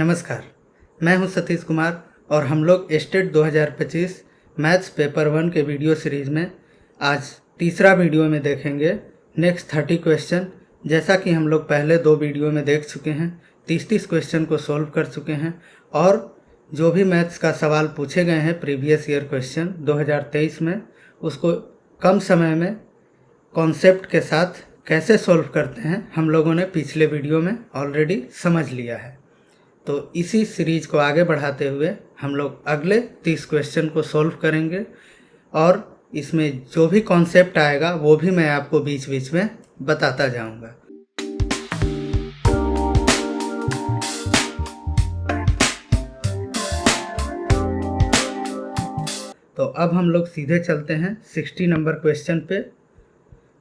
नमस्कार, मैं हूं सतीश कुमार और हम लोग स्टेट 2025 मैथ्स पेपर 1 के वीडियो सीरीज़ में आज तीसरा वीडियो में देखेंगे नेक्स्ट 30 क्वेश्चन। जैसा कि हम लोग पहले 2 वीडियो में देख चुके हैं, 30 क्वेश्चन को सॉल्व कर चुके हैं और जो भी मैथ्स का सवाल पूछे गए हैं प्रीवियस ईयर क्वेश्चन 2023 में, उसको कम समय में कॉन्सेप्ट के साथ कैसे सॉल्व करते हैं हम लोगों ने पिछले वीडियो में ऑलरेडी समझ लिया है। तो इसी सीरीज को आगे बढ़ाते हुए हम लोग अगले 30 क्वेश्चन को सॉल्व करेंगे और इसमें जो भी कॉन्सेप्ट आएगा वो भी मैं आपको बीच बीच में बताता जाऊंगा। तो अब हम लोग सीधे चलते हैं 60 नंबर क्वेश्चन पे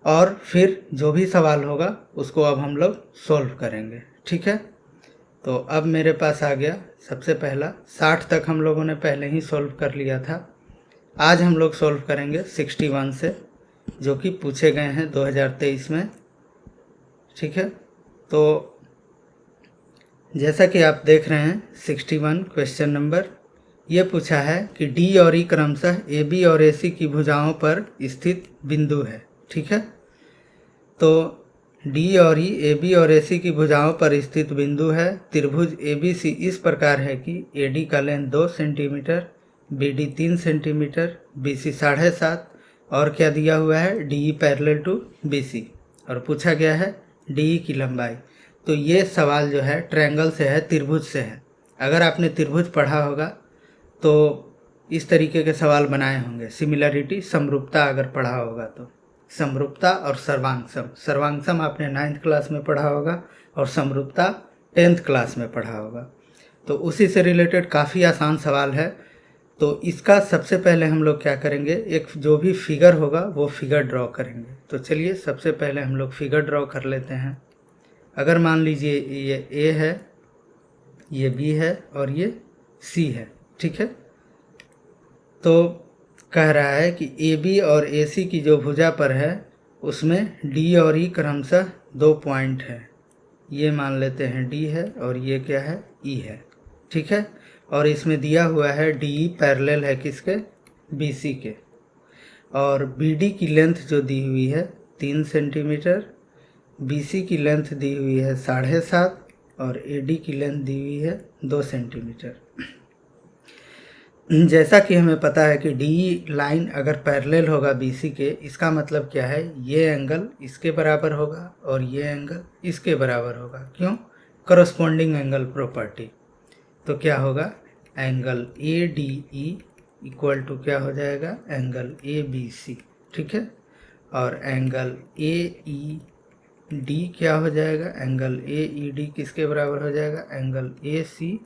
और फिर जो भी सवाल होगा उसको अब हम लोग सॉल्व करेंगे। ठीक है, तो अब मेरे पास आ गया सबसे पहला 60 तक हम लोगों ने पहले ही सॉल्व कर लिया था। आज हम लोग सॉल्व करेंगे 61 से, जो कि पूछे गए हैं 2023 में। ठीक है, तो जैसा कि आप देख रहे हैं 61 क्वेश्चन नंबर ये पूछा है कि डी और ई क्रमशः ए बी और ए सी की भुजाओं पर स्थित बिंदु है। ठीक है, तो डी और ई ए बी और ए सी की भुजाओं पर स्थित बिंदु है। त्रिभुज ए बी सी इस प्रकार है कि ए डी का length 2 centimetre, B D 3 centimetre, B C 7.5 और क्या दिया हुआ है D E parallel to B C, और पूछा गया है डी ई की लंबाई। तो ये सवाल जो है ट्रायंगल से है, त्रिभुज से है। अगर आपने त्रिभुज पढ़ा होगा तो इस तरीके के सवाल बनाए होंगे। सिमिलरिटी, समरूपता अगर पढ़ा होगा तो समरूपता और सर्वांगसम। सर्वांगसम आपने 9th क्लास में पढ़ा होगा और समरूपता 10th क्लास में पढ़ा होगा। तो उसी से रिलेटेड काफ़ी आसान सवाल है। तो इसका सबसे पहले हम लोग क्या करेंगे, एक जो भी फिगर होगा वो फिगर ड्रॉ करेंगे। तो चलिए सबसे पहले हम लोग फिगर ड्रॉ कर लेते हैं। अगर मान लीजिए ये ए है, ये बी है और ये सी है। ठीक है, तो कह रहा है कि ए बी और ए सी की जो भुजा पर है उसमें डी और ई क्रमशः 2 पॉइंट है। ये मान लेते हैं डी है और ये क्या है ई है। ठीक है, और इसमें दिया हुआ है डी ई पैरेलल है किसके, बी सी के। और बी डी की लेंथ जो दी हुई है 3 सेंटीमीटर, बी सी की लेंथ दी हुई है 7.5 और ए डी की लेंथ दी हुई है 2 सेंटीमीटर। जैसा कि हमें पता है कि डी लाइन अगर पैरेलल होगा बीसी के, इसका मतलब क्या है, ये एंगल इसके बराबर होगा और ये एंगल इसके बराबर होगा। क्यों? Corresponding angle property. तो क्या होगा, angle A D E equal to क्या हो जाएगा, एंगल ए बी सी। ठीक है, और एंगल ए ई डी क्या हो जाएगा, एंगल ए ई डी किसके बराबर हो जाएगा, एंगल ए सी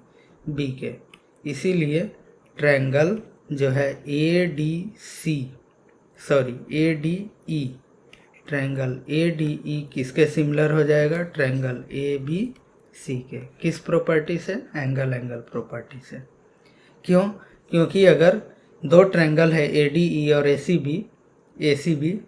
बी के। इसीलिए ट्रायंगल जो है ए D E, triangle A D ई किसके सिमिलर हो जाएगा, ट्रायंगल ए बी सी के। किस प्रॉपर्टी से, एंगल प्रॉपर्टी से। क्यों? क्योंकि अगर 2 ट्रायंगल है ए डी ई और ए सी बी,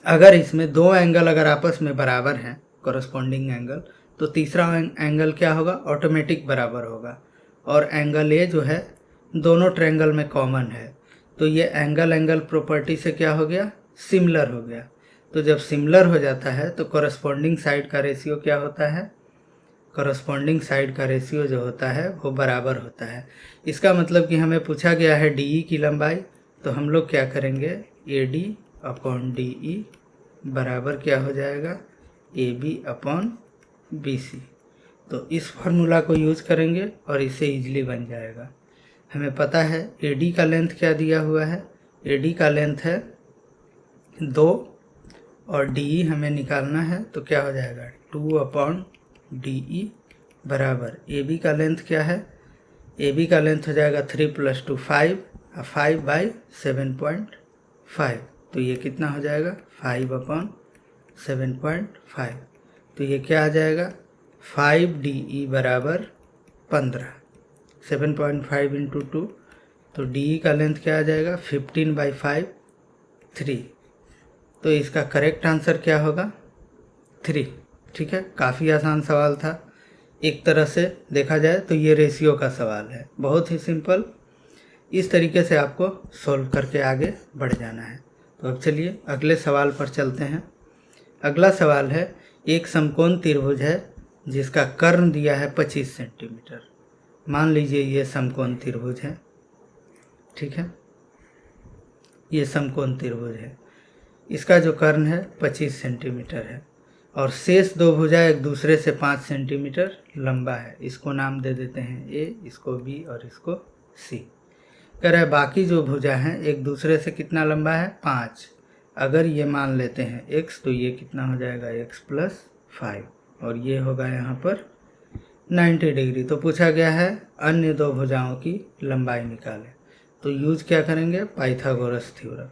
अगर इसमें 2 एंगल अगर आपस में बराबर हैं कॉरस्पॉन्डिंग एंगल, तो तीसरा एंगल क्या होगा, ऑटोमेटिक बराबर होगा। और एंगल ए जो है दोनों ट्रायंगल में कॉमन है, तो ये एंगल प्रॉपर्टी से क्या हो गया, सिमिलर हो गया। तो जब सिमिलर हो जाता है तो कॉरस्पॉन्डिंग साइड का रेशियो क्या होता है, कॉरस्पॉन्डिंग साइड का रेशियो जो होता है वो बराबर होता है। इसका मतलब कि हमें पूछा गया है डी ई की लंबाई, तो हम लोग क्या करेंगे, A D upon D E बराबर क्या हो जाएगा, A B upon B C. तो इस फार्मूला को यूज करेंगे और इससे ईजिली बन जाएगा। हमें पता है ए डी का लेंथ क्या दिया हुआ है, ए डी का लेंथ है 2 और डी ई हमें निकालना है, तो क्या हो जाएगा 2 अपॉन डी ई बराबर ए बी का लेंथ क्या है, ए बी का लेंथ हो जाएगा 3 + 2 5 और 5/7.5। तो ये कितना हो जाएगा, 5 अपॉन 7.5। तो ये क्या आ जाएगा, 5 डी ई बराबर 15। 7.5 × 2, तो डी ई का लेंथ क्या आ जाएगा, 15/5 3। तो इसका करेक्ट आंसर क्या होगा, 3। ठीक है, काफ़ी आसान सवाल था। एक तरह से देखा जाए तो ये रेशियो का सवाल है, बहुत ही सिंपल। इस तरीके से आपको सॉल्व करके आगे बढ़ जाना है। तो अब चलिए अगले सवाल पर चलते हैं। अगला सवाल है, एक समकोण त्रिभुज है जिसका कर्ण दिया है 25 सेंटीमीटर। मान लीजिए ये समकोण त्रिभुज है, ठीक है, ये समकोण त्रिभुज है, इसका जो कर्ण है 25 सेंटीमीटर है और शेष दो भुजा एक दूसरे से 5 सेंटीमीटर लंबा है। इसको नाम दे देते हैं ए, इसको बी और इसको सी। कह रहा है बाकी जो भुजा हैं एक दूसरे से कितना लंबा है, 5। अगर ये मान लेते हैं x तो ये कितना हो जाएगा x प्लस 5 और ये होगा यहाँ पर 90 डिग्री। तो पूछा गया है अन्य दो भुजाओं की लंबाई निकालें। तो यूज क्या करेंगे, पाइथागोरस थ्योरम।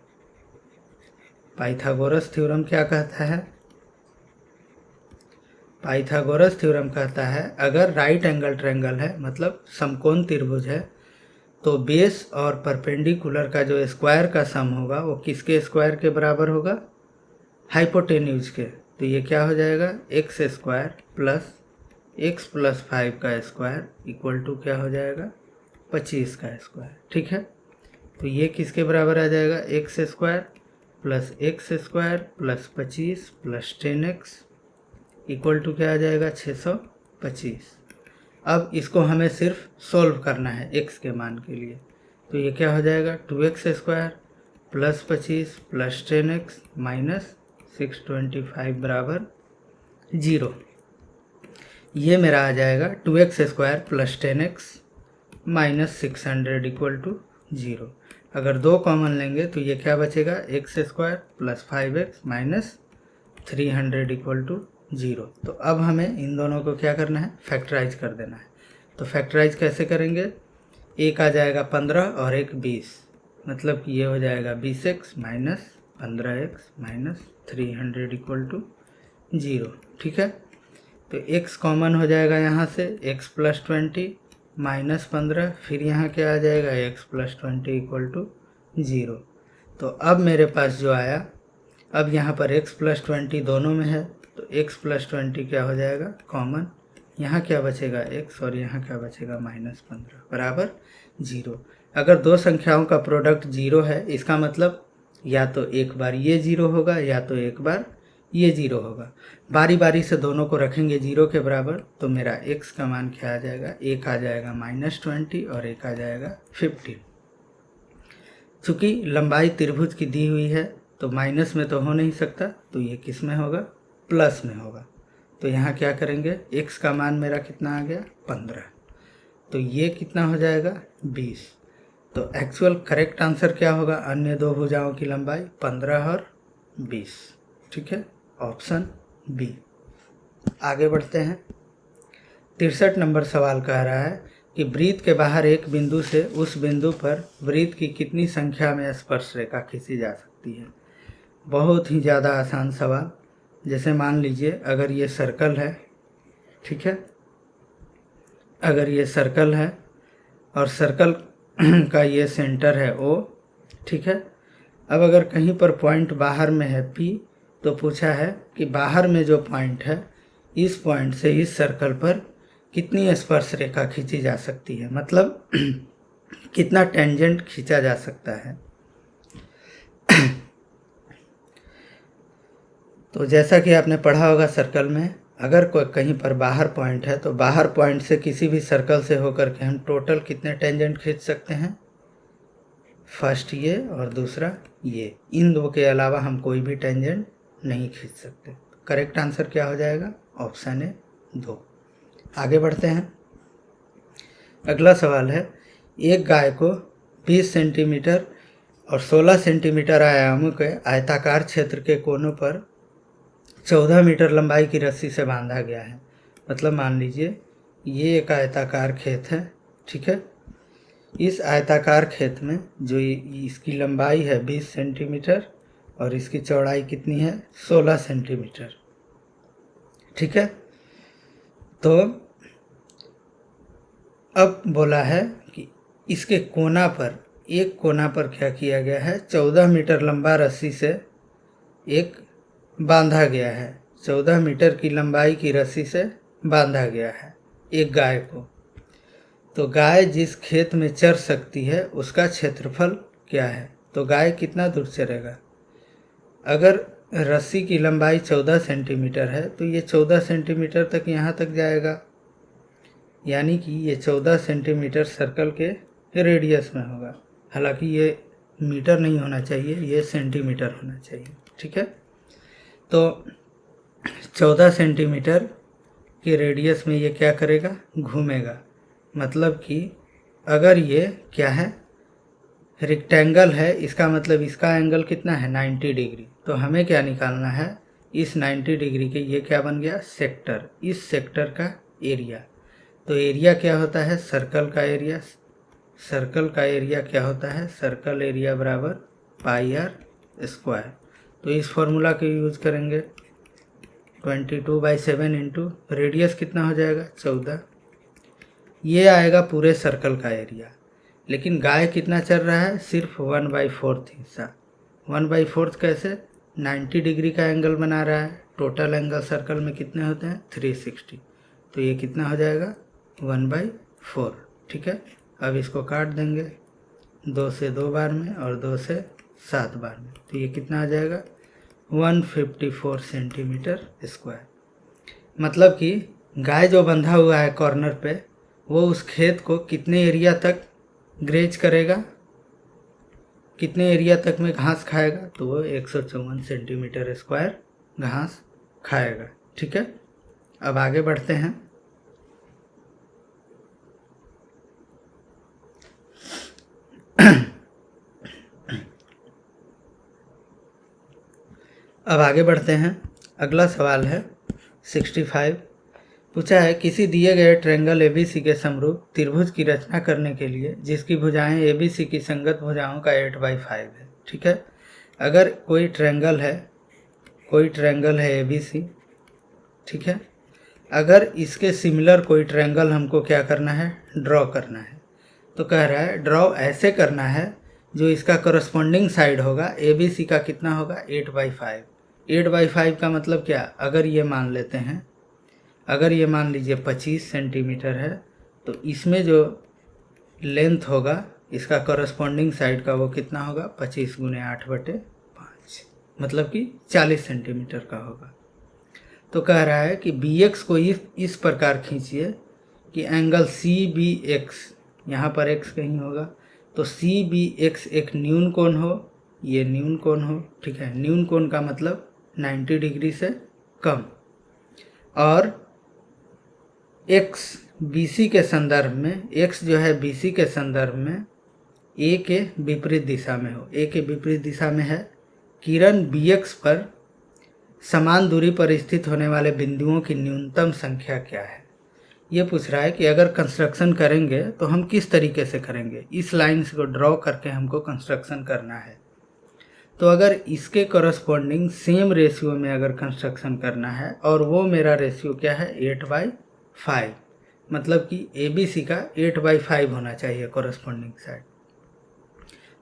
पाइथागोरस थ्योरम क्या कहता है, पाइथागोरस थ्योरम कहता है अगर राइट एंगल ट्रायंगल है, मतलब समकोण त्रिभुज है, तो बेस और परपेंडिकुलर का जो स्क्वायर का सम होगा वो किसके स्क्वायर के बराबर होगा, हाइपोटेन्यूज के। तो ये क्या हो जाएगा, x square plus x plus 5 का स्क्वायर इक्वल टू क्या हो जाएगा, 25 का स्क्वायर। ठीक है, तो ये किसके बराबर आ जाएगा, x square plus 25 plus 10x equal to क्या आ जाएगा, 625। अब इसको हमें सिर्फ सोल्व करना है x के मान के लिए। तो ये क्या हो जाएगा, 2x square plus 25 plus 10x minus 625 बराबर 0। ये मेरा आ जाएगा 2x square plus 10x minus 600 equal to 0। अगर दो कॉमन लेंगे तो ये क्या बचेगा, x square plus 5x minus 300 equal to 0। तो अब हमें इन दोनों को क्या करना है, फैक्टराइज कर देना है। तो फैक्टराइज कैसे करेंगे, एक आ जाएगा 15 और एक 20, मतलब कि ये हो जाएगा 20x minus 15x minus 300 equal to 0। ठीक है, तो x कॉमन हो जाएगा यहाँ से, x प्लस 20 माइनस 15, फिर यहाँ क्या आ जाएगा, x प्लस 20 इक्वल टू 0। तो अब मेरे पास जो आया, अब यहाँ पर x प्लस 20 दोनों में है, तो x प्लस 20 क्या हो जाएगा कॉमन, यहाँ क्या बचेगा x और यहाँ क्या बचेगा माइनस 15 बराबर 0। अगर दो संख्याओं का प्रोडक्ट 0 है, इसका मतलब या तो एक बार ये 0 होगा या तो एक बार ये 0 होगा। बारी बारी से दोनों को रखेंगे 0 के बराबर, तो मेरा x का मान क्या आ जाएगा, एक आ जाएगा -20 और एक आ जाएगा 15। चूँकि लंबाई त्रिभुज की दी हुई है तो माइनस में तो हो नहीं सकता, तो ये किस में होगा, प्लस में होगा। तो यहाँ क्या करेंगे, x का मान मेरा कितना आ गया 15, तो ये कितना हो जाएगा 20। तो एक्चुअल करेक्ट आंसर क्या होगा, अन्य दो भुजाओं की लंबाई 15 और 20। ठीक है, ऑप्शन बी। आगे बढ़ते हैं। 63 नंबर सवाल कह रहा है कि वृत्त के बाहर एक बिंदु से उस बिंदु पर वृत्त की कितनी संख्या में स्पर्श रेखा खींची जा सकती है। बहुत ही ज़्यादा आसान सवाल। जैसे मान लीजिए अगर ये सर्कल है, ठीक है, अगर ये सर्कल है और सर्कल का ये सेंटर है O, ठीक है। अब अगर कहीं पर पॉइंट बाहर में है P, तो पूछा है कि बाहर में जो पॉइंट है, इस पॉइंट से इस सर्कल पर कितनी स्पर्श रेखा खींची जा सकती है, मतलब कितना टेंजेंट खींचा जा सकता है। तो जैसा कि आपने पढ़ा होगा सर्कल में, अगर कोई कहीं पर बाहर पॉइंट है तो बाहर पॉइंट से किसी भी सर्कल से होकर के हम टोटल कितने टेंजेंट खींच सकते हैं, फर्स्ट ये और दूसरा ये, इन दो के अलावा हम कोई भी टेंजेंट नहीं खींच सकते। करेक्ट आंसर क्या हो जाएगा, ऑप्शन ए 2। आगे बढ़ते हैं। अगला सवाल है, एक गाय को 20 सेंटीमीटर और 16 सेंटीमीटर आयामों के आयताकार क्षेत्र के कोनों पर 14 मीटर लंबाई की रस्सी से बांधा गया है। मतलब मान लीजिए ये एक आयताकार खेत है, ठीक है। इस आयताकार खेत में जो इसकी लंबाई है 20 सेंटीमीटर और इसकी चौड़ाई कितनी है, 16 सेंटीमीटर, ठीक है। तो अब बोला है कि इसके कोना पर, एक कोना पर क्या किया गया है, 14 मीटर लंबा रस्सी से एक बांधा गया है, 14 मीटर की लंबाई की रस्सी से बांधा गया है, एक गाय को। तो गाय जिस खेत में चर सकती है उसका क्षेत्रफल क्या है? तो गाय कितना दूर चरेगा? अगर रस्सी की लंबाई 14 सेंटीमीटर है तो ये 14 सेंटीमीटर तक यहाँ तक जाएगा, यानी कि ये 14 सेंटीमीटर सर्कल के रेडियस में होगा। हालांकि ये मीटर नहीं होना चाहिए, ये सेंटीमीटर होना चाहिए। ठीक है, तो 14 सेंटीमीटर के रेडियस में ये क्या करेगा? घूमेगा। मतलब कि अगर ये क्या है, रेक्टेंगल है, इसका मतलब इसका एंगल कितना है? 90 डिग्री। तो हमें क्या निकालना है? इस 90 डिग्री के ये क्या बन गया? सेक्टर। इस सेक्टर का एरिया। तो एरिया क्या होता है? सर्कल का एरिया। सर्कल का एरिया क्या होता है? सर्कल एरिया बराबर पाई आर स्क्वायर। तो इस फॉर्मूला को यूज करेंगे। 22/7 इंटू रेडियस कितना हो जाएगा? 14। ये आएगा पूरे सर्कल का एरिया। लेकिन गाय कितना चल रहा है? सिर्फ 1/4 हिस्सा। 1/4 कैसे? 90 डिग्री का एंगल बना रहा है। टोटल एंगल सर्कल में कितने होते हैं? 360। तो ये कितना हो जाएगा? 1/4। ठीक है, अब इसको काट देंगे 2 से 2 बार में और 2 से 7 बार में। तो ये कितना आ जाएगा? 154 सेंटीमीटर स्क्वायर। मतलब कि गाय जो बंधा हुआ है कॉर्नर पे, वो उस खेत को कितने एरिया तक ग्रेज करेगा, कितने एरिया तक में घास खाएगा? तो वो 154 सेंटीमीटर स्क्वायर घास खाएगा। ठीक है, अब आगे बढ़ते हैं। अब आगे बढ़ते हैं। अगला सवाल है 65। पूछा है किसी दिए गए ट्रायंगल ABC के समरूप त्रिभुज की रचना करने के लिए जिसकी भुजाएं ABC की संगत भुजाओं का 8/5 है। ठीक है, अगर कोई ट्रायंगल है ABC, ठीक है, अगर इसके सिमिलर कोई ट्रायंगल हमको क्या करना है? ड्रॉ करना है। तो कह रहा है ड्रॉ ऐसे करना है जो इसका करस्पॉन्डिंग साइड होगा ABC का कितना होगा? 8/5। 8/5 का मतलब क्या? अगर ये मान लेते हैं, अगर ये मान लीजिए 25 सेंटीमीटर है, तो इसमें जो लेंथ होगा इसका करस्पॉन्डिंग साइड का वो कितना होगा? 25 × 8/5, मतलब कि 40 सेंटीमीटर का होगा। तो कह रहा है कि BX को इस प्रकार खींचिए कि एंगल CBX, यहाँ पर x कहीं होगा, तो CBX एक न्यून कोण हो, ये न्यून कोण हो। ठीक है, न्यून कोण का मतलब 90 डिग्री से कम, और x BC के संदर्भ में, x जो है BC के संदर्भ में A के विपरीत दिशा में हो। A के विपरीत दिशा में है। किरण BX पर समान दूरी पर स्थित होने वाले बिंदुओं की न्यूनतम संख्या क्या है? ये पूछ रहा है कि अगर कंस्ट्रक्शन करेंगे तो हम किस तरीके से करेंगे। इस लाइन्स को ड्रॉ करके हमको कंस्ट्रक्शन करना है। तो अगर इसके करस्पॉन्डिंग सेम रेशियो में अगर कंस्ट्रक्शन करना है, और वो मेरा रेशियो क्या है? 8/5, मतलब कि ABC का 8/5 होना चाहिए करस्पॉन्डिंग साइड।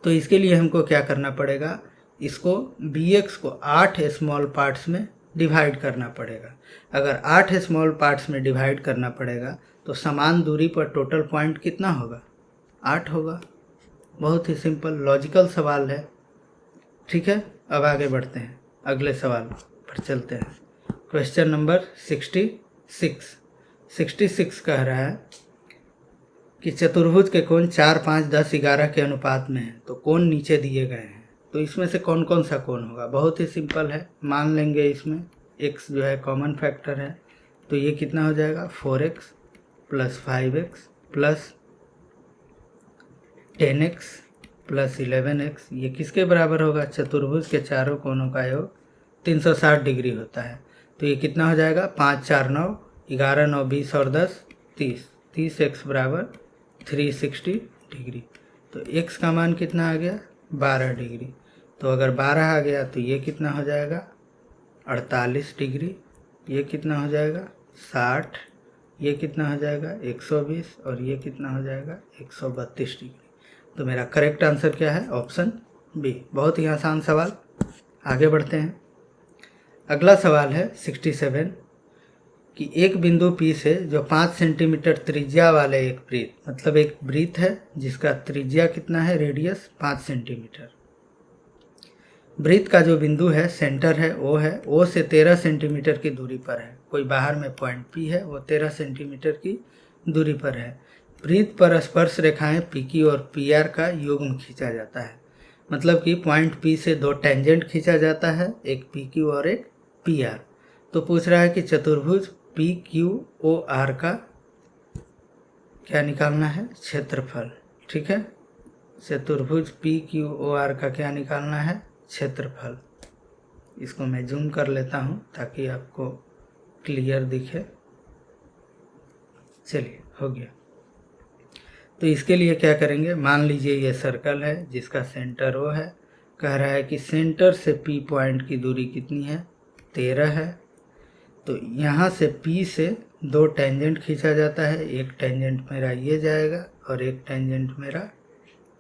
तो इसके लिए हमको क्या करना पड़ेगा? इसको BX को 8 स्मॉल पार्ट्स में डिवाइड करना पड़ेगा। अगर 8 स्मॉल पार्ट्स में डिवाइड करना पड़ेगा तो समान दूरी पर टोटल पॉइंट कितना होगा? 8 होगा। बहुत ही सिंपल लॉजिकल सवाल है। ठीक है, अब आगे बढ़ते हैं, अगले सवाल पर चलते हैं। क्वेश्चन नंबर 66 कह रहा है कि चतुर्भुज के कोण 4, 5, 10, 11 के अनुपात में है, तो कोण नीचे दिए गए हैं। तो इसमें से कौन कौन सा कोण होगा? बहुत ही सिंपल है, मान लेंगे इसमें x जो है कॉमन फैक्टर है, तो ये कितना हो जाएगा? 4x + 5x + 10x + 11x। ये किसके बराबर होगा? चतुर्भुज के चारों कोणों का योग 360 डिग्री होता है। तो ये कितना हो जाएगा? 5, 4, 9, 11, 9, 20 और 10, 30। 30x बराबर 360 डिग्री। तो x का मान कितना आ गया? 12 डिग्री। तो अगर 12 आ गया तो ये कितना हो जाएगा? 48 डिग्री। ये कितना हो जाएगा? 60। ये कितना हो जाएगा? 120। और ये कितना हो जाएगा? 132 डिग्री। तो मेरा करेक्ट आंसर क्या है? Option B. बहुत ही आसान सवाल। आगे बढ़ते हैं। अगला सवाल है 67 कि एक बिंदु P से जो 5 सेंटीमीटर त्रिज्या वाले एक वृत्त, मतलब एक वृत्त है जिसका त्रिज्या कितना है, रेडियस 5 सेंटीमीटर। वृत्त का जो बिंदु है, सेंटर है, O से 13 सेंटीमीटर की दूरी पर है। कोई बाहर में पॉइंट P है, वो 13 सेंटीमीटर की दूरी पर है। वृत्त पर स्पर्श रेखाएं PQ और PR का युग्म खींचा जाता है। मतलब कि पॉइंट P से 2 टेंजेंट खींचा जाता है, एक PQ और एक PR। तो पूछ रहा है कि चतुर्भुज PQOR का क्या निकालना है, क्षेत्रफल। ठीक है, चतुर्भुज PQOR का क्या निकालना है, क्षेत्रफल। इसको मैं जूम कर लेता हूँ ताकि आपको क्लियर दिखे। चलिए, हो गया। तो इसके लिए क्या करेंगे, मान लीजिए ये सर्कल है जिसका सेंटर O है। कह रहा है कि सेंटर से P पॉइंट की दूरी कितनी है, 13 है। तो यहाँ से P से 2 टेंजेंट खींचा जाता है। एक टेंजेंट मेरा ये जाएगा और एक टेंजेंट मेरा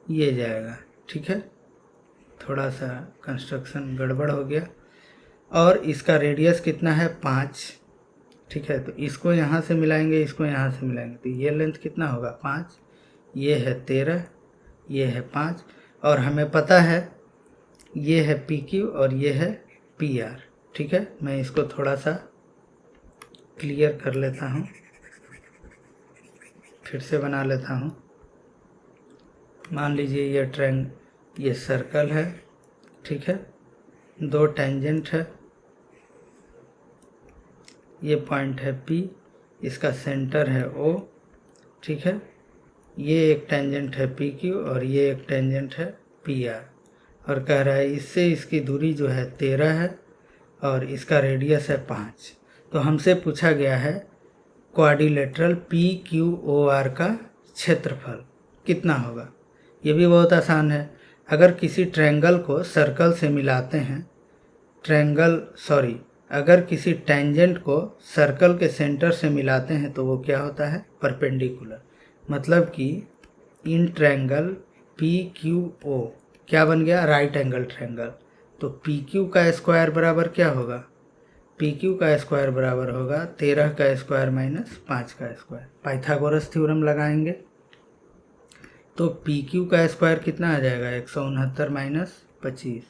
ये जाएगा। ठीक है, थोड़ा सा कंस्ट्रक्शन गड़बड़ हो गया। और इसका रेडियस कितना है, 5। ठीक है, तो इसको यहाँ से मिलाएंगे, इसको यहाँ से मिलाएंगे, तो ये लेंथ कितना होगा, 5। ये है 13, ये है 5, और हमें पता है ये है PQ और ये है PR। ठीक है, मैं इसको थोड़ा सा क्लियर कर लेता हूँ, फिर से बना लेता हूँ। मान लीजिए ये सर्कल है। ठीक है, 2 टेंजेंट है, ये पॉइंट है P, इसका सेंटर है O। ठीक है, ये एक टेंजेंट है PQ और ये एक टेंजेंट है PR। और कह रहा है इससे इसकी दूरी जो है 13 है और इसका रेडियस है 5। तो हमसे पूछा गया है क्वाड्रिलेटरल PQOR का क्षेत्रफल कितना होगा। ये भी बहुत आसान है। अगर किसी ट्रायंगल को सर्कल से मिलाते हैं, अगर किसी टेंजेंट को सर्कल के सेंटर से मिलाते हैं तो वो क्या होता है, परपेंडिकुलर। मतलब कि इन ट्रायंगल PQO क्या बन गया, राइट एंगल ट्रायंगल। तो PQ का स्क्वायर बराबर क्या होगा, PQ का स्क्वायर बराबर होगा 13 का स्क्वायर माइनस 5 का स्क्वायर। पाइथागोरस थ्योरम लगाएंगे तो PQ का स्क्वायर कितना आ जाएगा, 169 माइनस 25,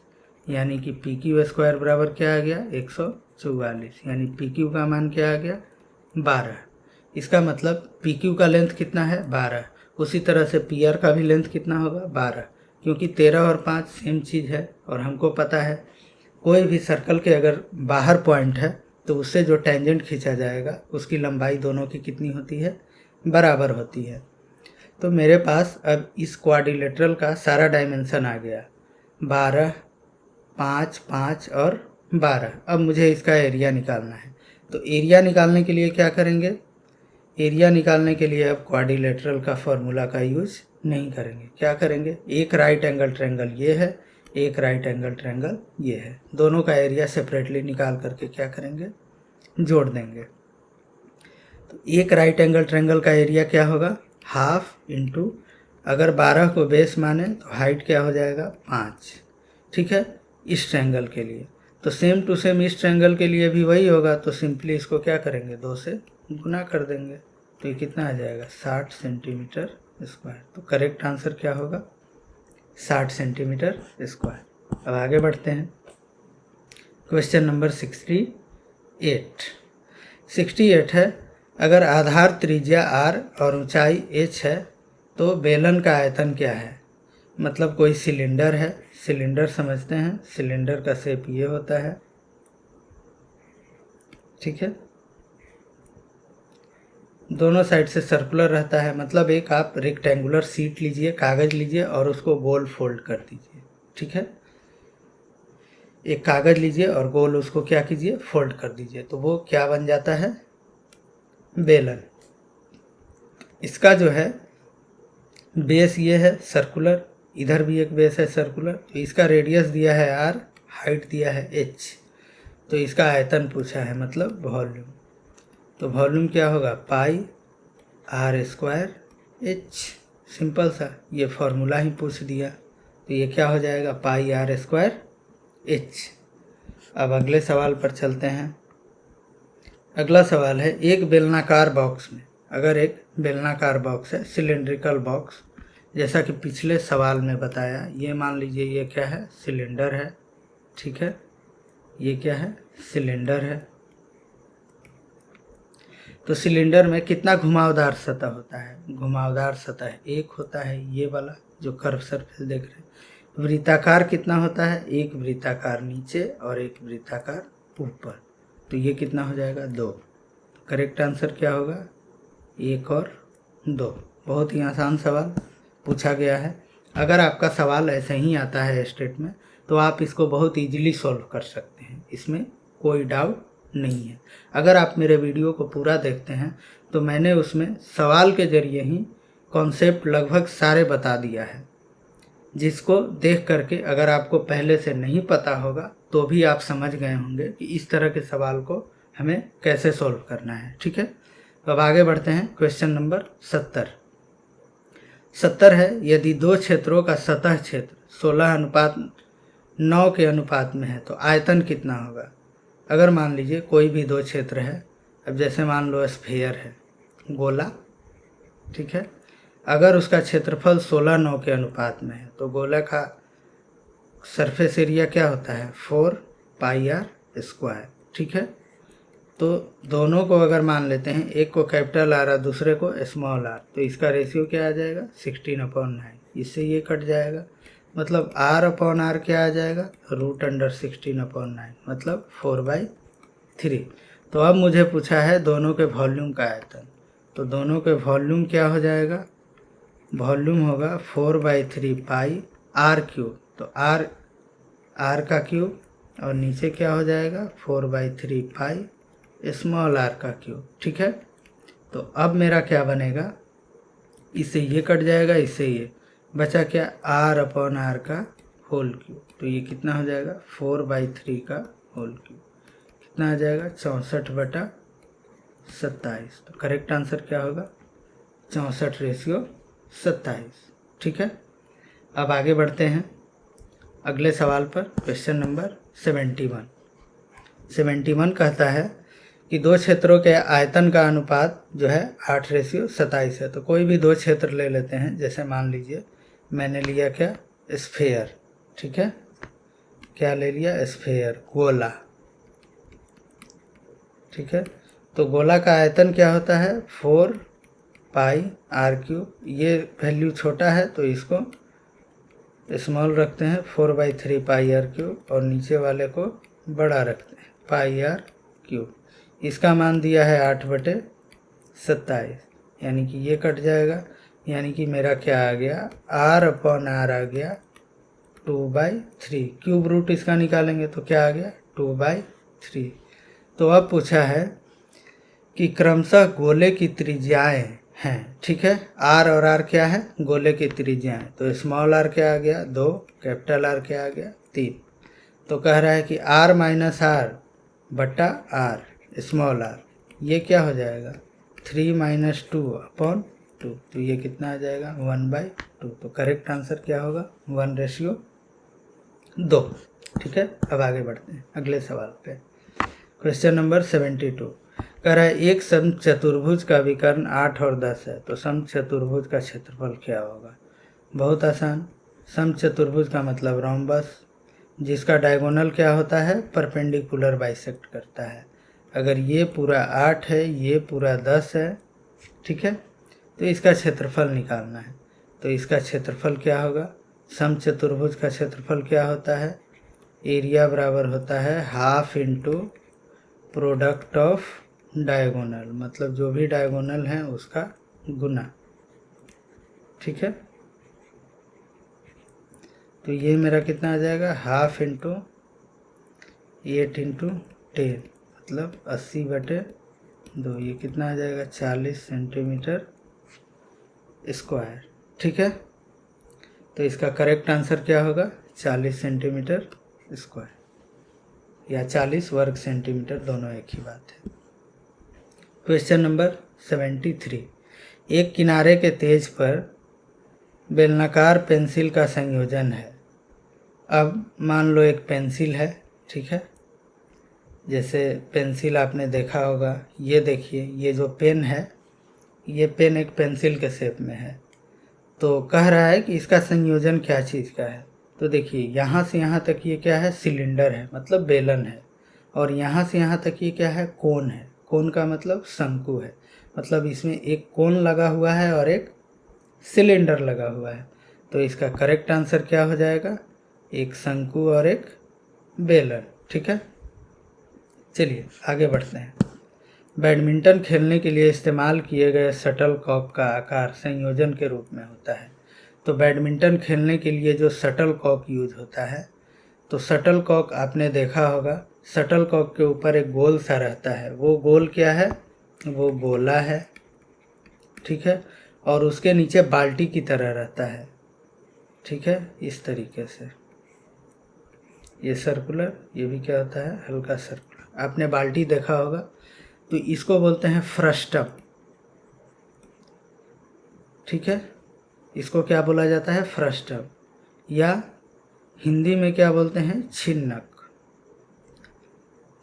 यानी कि PQ स्क्वायर बराबर क्या आ गया, 144। यानी PQ का मान क्या आ गया, 12। इसका मतलब PQ का लेंथ कितना है, 12। उसी तरह से PR का भी लेंथ कितना होगा, 12, क्योंकि 13 और 5 सेम चीज़ है। और हमको पता है कोई भी सर्कल के अगर बाहर पॉइंट है तो उससे जो टेंजेंट खींचा जाएगा उसकी लंबाई दोनों की कितनी होती है, बराबर होती है। तो मेरे पास अब इस क्वाड्रिलेटरल का सारा डायमेंशन आ गया, 12, 5, 5 और 12। अब मुझे इसका एरिया निकालना है। तो एरिया निकालने के लिए क्या करेंगे, एरिया निकालने के लिए अब क्वाड्रिलेटरल का फॉर्मूला का यूज नहीं करेंगे। क्या करेंगे, एक राइट एंगल ट्रायंगल ये है, एक राइट एंगल ट्रायंगल ये है, दोनों का एरिया सेपरेटली निकाल करके क्या करेंगे, जोड़ देंगे। तो एक राइट एंगल ट्रायंगल का एरिया क्या होगा, हाफ इंटू, अगर 12 को बेस माने तो हाइट क्या हो जाएगा, 5। ठीक है, इस ट्रायंगल के लिए। तो सेम टू सेम इस ट्रायंगल के लिए भी वही होगा। तो सिंपली इसको क्या करेंगे, 2 से गुना कर देंगे। तो ये कितना आ जाएगा, 60 सेंटीमीटर स्क्वायर। तो करेक्ट आंसर क्या होगा, 60 सेंटीमीटर स्क्वायर। अब आगे बढ़ते हैं, क्वेश्चन नंबर 68 है, अगर आधार त्रिज्या R और ऊंचाई h है तो बेलन का आयतन क्या है। मतलब कोई सिलेंडर है, सिलेंडर समझते हैं, सिलेंडर का शेप ये होता है। ठीक है, दोनों साइड से सर्कुलर रहता है। मतलब एक आप रेक्टेंगुलर शीट लीजिए, कागज़ लीजिए और उसको गोल फोल्ड कर दीजिए। ठीक है, एक कागज़ लीजिए और गोल उसको क्या कीजिए, फोल्ड कर दीजिए, तो वो क्या बन जाता है, बेलन। इसका जो है बेस ये है सर्कुलर, इधर भी एक बेस है सर्कुलर। तो इसका रेडियस दिया है R, हाइट दिया है h। तो इसका आयतन पूछा है, मतलब वॉल्यूम। तो वॉल्यूम क्या होगा, पाई R स्क्वायर h। सिंपल सा, ये फॉर्मूला ही पूछ दिया। तो ये क्या हो जाएगा, पाई R स्क्वायर h। अब अगले सवाल पर चलते हैं। अगला सवाल है, एक बेलनाकार बॉक्स में, अगर एक बेलनाकार बॉक्स है, सिलेंड्रिकल बॉक्स, जैसा कि पिछले सवाल में बताया, ये मान लीजिए ये क्या है, सिलेंडर है, ठीक है, ये क्या है, सिलेंडर है। तो सिलेंडर में कितना घुमावदार सतह होता है? घुमावदार सतह एक होता है, ये वाला जो कर्व सरफेस देख रहे हैं। वृत्ताकार कितना होता है? एक वृत्ताकार नीचे और एक वृत्ताकार ऊपर। तो ये कितना हो जाएगा? 2। करेक्ट आंसर क्या होगा? 1 और 2। बहुत ही आसान सवाल पूछा गया है। अगर आपका सवाल ऐसे ही आता है स्टेट में, तो आप इसको बहुत इजीली सॉल्व कर सकते हैं, इसमें कोई डाउट नहीं है। अगर आप मेरे वीडियो को पूरा देखते हैं तो मैंने उसमें सवाल के जरिए ही कॉन्सेप्ट लगभग सारे बता दिया है, जिसको देख करके अगर आपको पहले से नहीं पता होगा तो भी आप समझ गए होंगे कि इस तरह के सवाल को हमें कैसे सॉल्व करना है। ठीक है, तो अब आगे बढ़ते हैं। क्वेश्चन नंबर 70 है, यदि दो क्षेत्रों का सतह क्षेत्र 16:9 के अनुपात में है तो आयतन कितना होगा? अगर मान लीजिए कोई भी दो क्षेत्र है, अब जैसे मान लो स्फीयर है, गोला, ठीक है, अगर उसका क्षेत्रफल 16:9 के अनुपात में है तो गोला का सरफेस एरिया क्या होता है? 4πr²। ठीक है, तो दोनों को अगर मान लेते हैं, एक को कैपिटल आर और दूसरे को स्मॉल आर, तो इसका रेशियो क्या आ जाएगा? 16/9। इससे ये कट जाएगा, मतलब r/r क्या आ जाएगा? √16/9, मतलब 4/3। तो अब मुझे पूछा है दोनों के वॉल्यूम का आयतन, तो दोनों के वॉल्यूम क्या हो जाएगा? वॉल्यूम होगा 4/3πr³। तो r का क्यूब और नीचे क्या हो जाएगा? 4/3π स्मॉल r का क्यूब। ठीक है, तो अब मेरा क्या बनेगा? इससे ये कट जाएगा, इससे ये बचा क्या? r/r का होल क्यूब। तो ये कितना हो जाएगा? 4/3 का होल क्यूब। कितना आ जाएगा? 64/27। तो करेक्ट आंसर क्या होगा? 64/27। ठीक है, अब आगे बढ़ते हैं अगले सवाल पर। क्वेश्चन नंबर 71 कहता है कि दो क्षेत्रों के आयतन का अनुपात जो है 8/27 है। तो कोई भी दो क्षेत्र ले लेते हैं, जैसे मान लीजिए मैंने लिया क्या? स्फीयर। ठीक है, क्या ले लिया? स्फीयर, गोला। ठीक है, तो गोला का आयतन क्या होता है? 4πr³। ये वैल्यू छोटा है तो इसको स्मॉल रखते हैं, 4/3πr³, और नीचे वाले को बड़ा रखते हैं, πr³। इसका मान दिया है 8/27, यानी कि ये कट जाएगा, यानी कि मेरा क्या आ गया? r/r आ गया 2/3। क्यूब रूट इसका निकालेंगे तो क्या आ गया? 2/3। तो अब पूछा है कि क्रमशः गोले की त्रिज्याएं हैं। ठीक है, r और r क्या है? गोले की त्रिज्याएं। तो स्मॉल r क्या आ गया? 2, कैपिटल R क्या आ गया? 3। तो कह रहा है कि r-r/r स्मॉल r, ये क्या हो जाएगा? 3-2/2। तो ये कितना आ जाएगा? 1/2। तो करेक्ट आंसर क्या होगा? 1/2। ठीक है, अब आगे बढ़ते हैं अगले सवाल पे। क्वेश्चन नंबर 72 कह रहा है एक समचतुर्भुज का विकर्ण 8 और 10 है, तो समचतुर्भुज का क्षेत्रफल क्या होगा? बहुत आसान, समचतुर्भुज का मतलब रोम्बस, जिसका डायगोनल क्या होता है? परपेंडिकुलर बाइसेक्ट करता है। अगर ये पूरा 8 है, ये पूरा 10 है, ठीक है, तो इसका क्षेत्रफल निकालना है। तो इसका क्षेत्रफल क्या होगा? समचतुर्भुज का क्षेत्रफल क्या होता है? एरिया बराबर होता है half into product of diagonal, मतलब जो भी डायगोनल है उसका गुना। ठीक है, तो ये मेरा कितना आ जाएगा? हाफ इंटू 8 इंटू 10, मतलब 80/2। ये कितना आ जाएगा? 40 सेंटीमीटर स्क्वायर। ठीक है, तो इसका करेक्ट आंसर क्या होगा? 40 सेंटीमीटर स्क्वायर या 40 वर्ग सेंटीमीटर, दोनों एक ही बात है। क्वेश्चन नंबर 73 एक किनारे के तेज पर बेलनाकार पेंसिल का संयोजन है। अब मान लो एक पेंसिल है, ठीक है, जैसे पेंसिल आपने देखा होगा, ये देखिए, ये जो पेन है, ये पेन एक पेंसिल के शेप में है। तो कह रहा है कि इसका संयोजन क्या चीज़ का है। तो देखिए, यहाँ से यहाँ तक ये क्या है, सिलेंडर है, मतलब बेलन है। और यहाँ से यहाँ तक ये क्या है, कोन है। कोन का मतलब शंकु है, मतलब इसमें एक कोन लगा हुआ है और एक सिलेंडर लगा हुआ है। तो इसका करेक्ट आंसर क्या हो जाएगा, एक शंकु और एक बेलन। ठीक है, चलिए आगे बढ़ते हैं। बैडमिंटन खेलने के लिए इस्तेमाल किए गए शटल कॉक का आकार संयोजन के रूप में होता है। तो बैडमिंटन खेलने के लिए जो शटल कॉक यूज होता है, तो शटल कॉक आपने देखा होगा, शटल कॉक के ऊपर एक गोल सा रहता है। वो गोल क्या है, वो गोला है। ठीक है, और उसके नीचे बाल्टी की तरह रहता है। ठीक है, इस तरीके से ये सर्कुलर, ये भी क्या होता है, हल्का सर्कुलर। आपने बाल्टी देखा होगा, तो इसको बोलते हैं फ्रस्टम। ठीक है, इसको क्या बोला जाता है, फ्रस्टम, या हिंदी में क्या बोलते हैं, छिन्नक।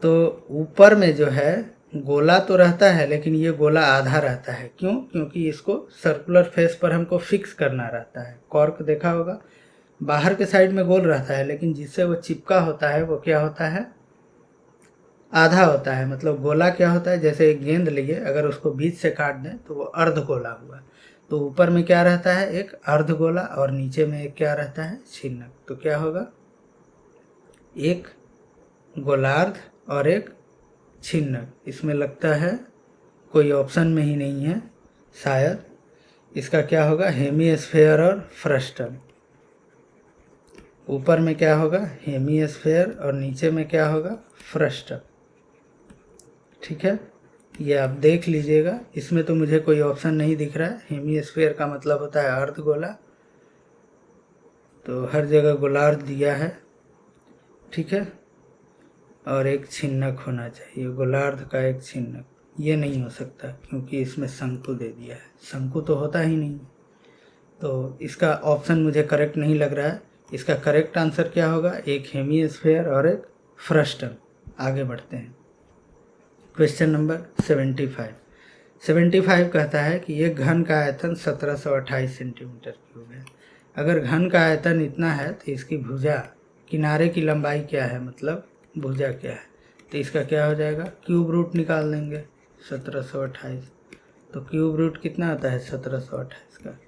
तो ऊपर में जो है गोला तो रहता है, लेकिन ये गोला आधा रहता है। क्यों, क्योंकि इसको सर्कुलर फेस पर हमको फिक्स करना रहता है। कॉर्क देखा होगा, बाहर के साइड में गोल रहता है, लेकिन जिससे वो चिपका होता है वो क्या होता है, आधा होता है। मतलब गोला क्या होता है, जैसे एक गेंद लिए, अगर उसको बीच से काट दें तो वो अर्ध गोला हुआ। तो ऊपर में क्या रहता है, एक अर्ध गोला, और नीचे में एक क्या रहता है, छिन्नक। तो क्या होगा, एक गोलार्ध और एक छिन्नक। इसमें लगता है कोई ऑप्शन में ही नहीं है शायद। इसका क्या होगा, हेमीस्फेयर और फ्रस्टम। ऊपर में क्या होगा, हेमीस्फेयर, और नीचे में क्या होगा, फ्रस्टम। ठीक है, ये आप देख लीजिएगा। इसमें तो मुझे कोई ऑप्शन नहीं दिख रहा है। हेमीस्फेयर का मतलब होता है अर्ध गोला, तो हर जगह गोलार्ध दिया है। ठीक है, और एक छिन्नक होना चाहिए, गोलार्ध का एक छिन्नक। ये नहीं हो सकता क्योंकि इसमें शंकु दे दिया है, शंकु तो होता ही नहीं। तो इसका ऑप्शन मुझे करेक्ट नहीं लग रहा है। इसका करेक्ट आंसर क्या होगा, एक हेमीस्फेयर और एक फ्रस्टम। आगे बढ़ते हैं। क्वेश्चन नंबर 75 कहता है कि एक घन का आयतन 1728 सेंटीमीटर क्यूब है। अगर घन का आयतन इतना है तो इसकी भुजा, किनारे की लंबाई क्या है, मतलब भुजा क्या है। तो इसका क्या हो जाएगा, क्यूब रूट निकाल देंगे 1728। तो क्यूब रूट कितना आता है 1728 का,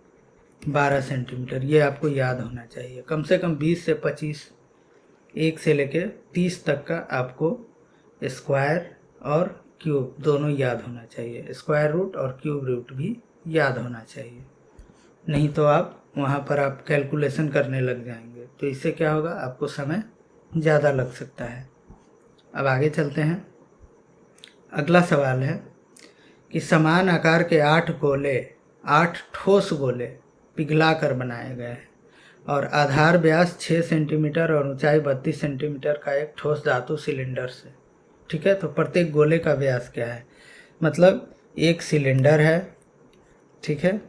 12 सेंटीमीटर। ये आपको याद होना चाहिए। कम से कम 20 से 25, 1 से लेके 30 तक का आपको स्क्वायर और क्यूब दोनों याद होना चाहिए। स्क्वायर रूट और क्यूब रूट भी याद होना चाहिए, नहीं तो आप वहाँ पर आप कैलकुलेशन करने लग जाएंगे, तो इससे क्या होगा, आपको समय ज़्यादा लग सकता है। अब आगे चलते हैं। अगला सवाल है कि समान आकार के 8 ठोस गोले पिघला कर बनाए गए हैं और आधार व्यास 6 सेंटीमीटर और ऊंचाई 32 सेंटीमीटर का एक ठोस धातु सिलेंडर से। ठीक है, तो प्रत्येक गोले का व्यास क्या है, मतलब एक सिलेंडर है। ठीक है,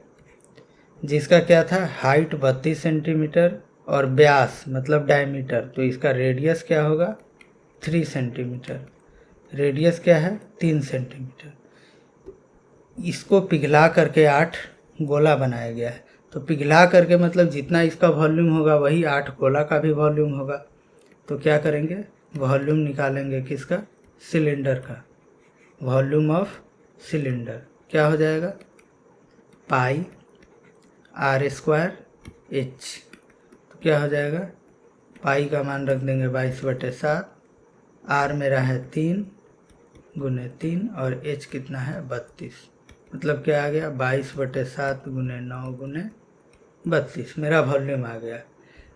जिसका क्या था, हाइट 32 सेंटीमीटर और व्यास मतलब डायमीटर, तो इसका रेडियस क्या होगा, 3 सेंटीमीटर। रेडियस क्या है, 3 सेंटीमीटर। इसको पिघला करके 8 गोला बनाया गया है। तो पिघला करके मतलब जितना इसका वॉल्यूम होगा वही 8 गोला का भी वॉल्यूम होगा। तो क्या करेंगे, वॉल्यूम निकालेंगे किसका, सिलेंडर का। वॉल्यूम ऑफ सिलेंडर क्या हो जाएगा, पाई r² h। तो क्या हो जाएगा, पाई का मान रख देंगे 22/7, r मेरा है 3 गुने 3 और h कितना है 32। मतलब क्या आ गया, 22/7 गुने 9 गुने 32 मेरा वॉल्यूम आ गया।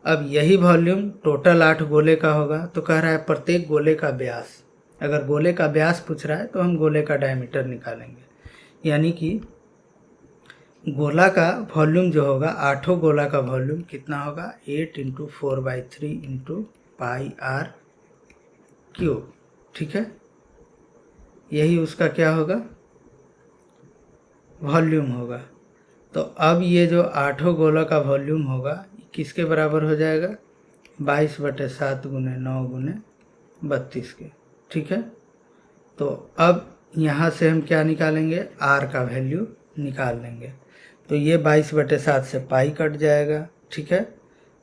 अब यही वॉल्यूम टोटल 8 गोले का होगा। तो कह रहा है प्रत्येक गोले का व्यास। अगर गोले का व्यास पूछ रहा है तो हम गोले का डायमीटर निकालेंगे, यानी कि गोला का वॉल्यूम जो होगा, 8 गोला का वॉल्यूम कितना होगा, 8 × 4/3 × πr³। ठीक है, यही उसका क्या होगा, वॉल्यूम होगा। तो अब ये जो 8 गोला का वॉल्यूम होगा किसके बराबर हो जाएगा, 22/7 गुने 9 गुने 32 के। ठीक है, तो अब यहाँ से हम क्या निकालेंगे, आर का वैल्यू निकाल लेंगे। तो ये 22/7 से पाई कट जाएगा, ठीक है।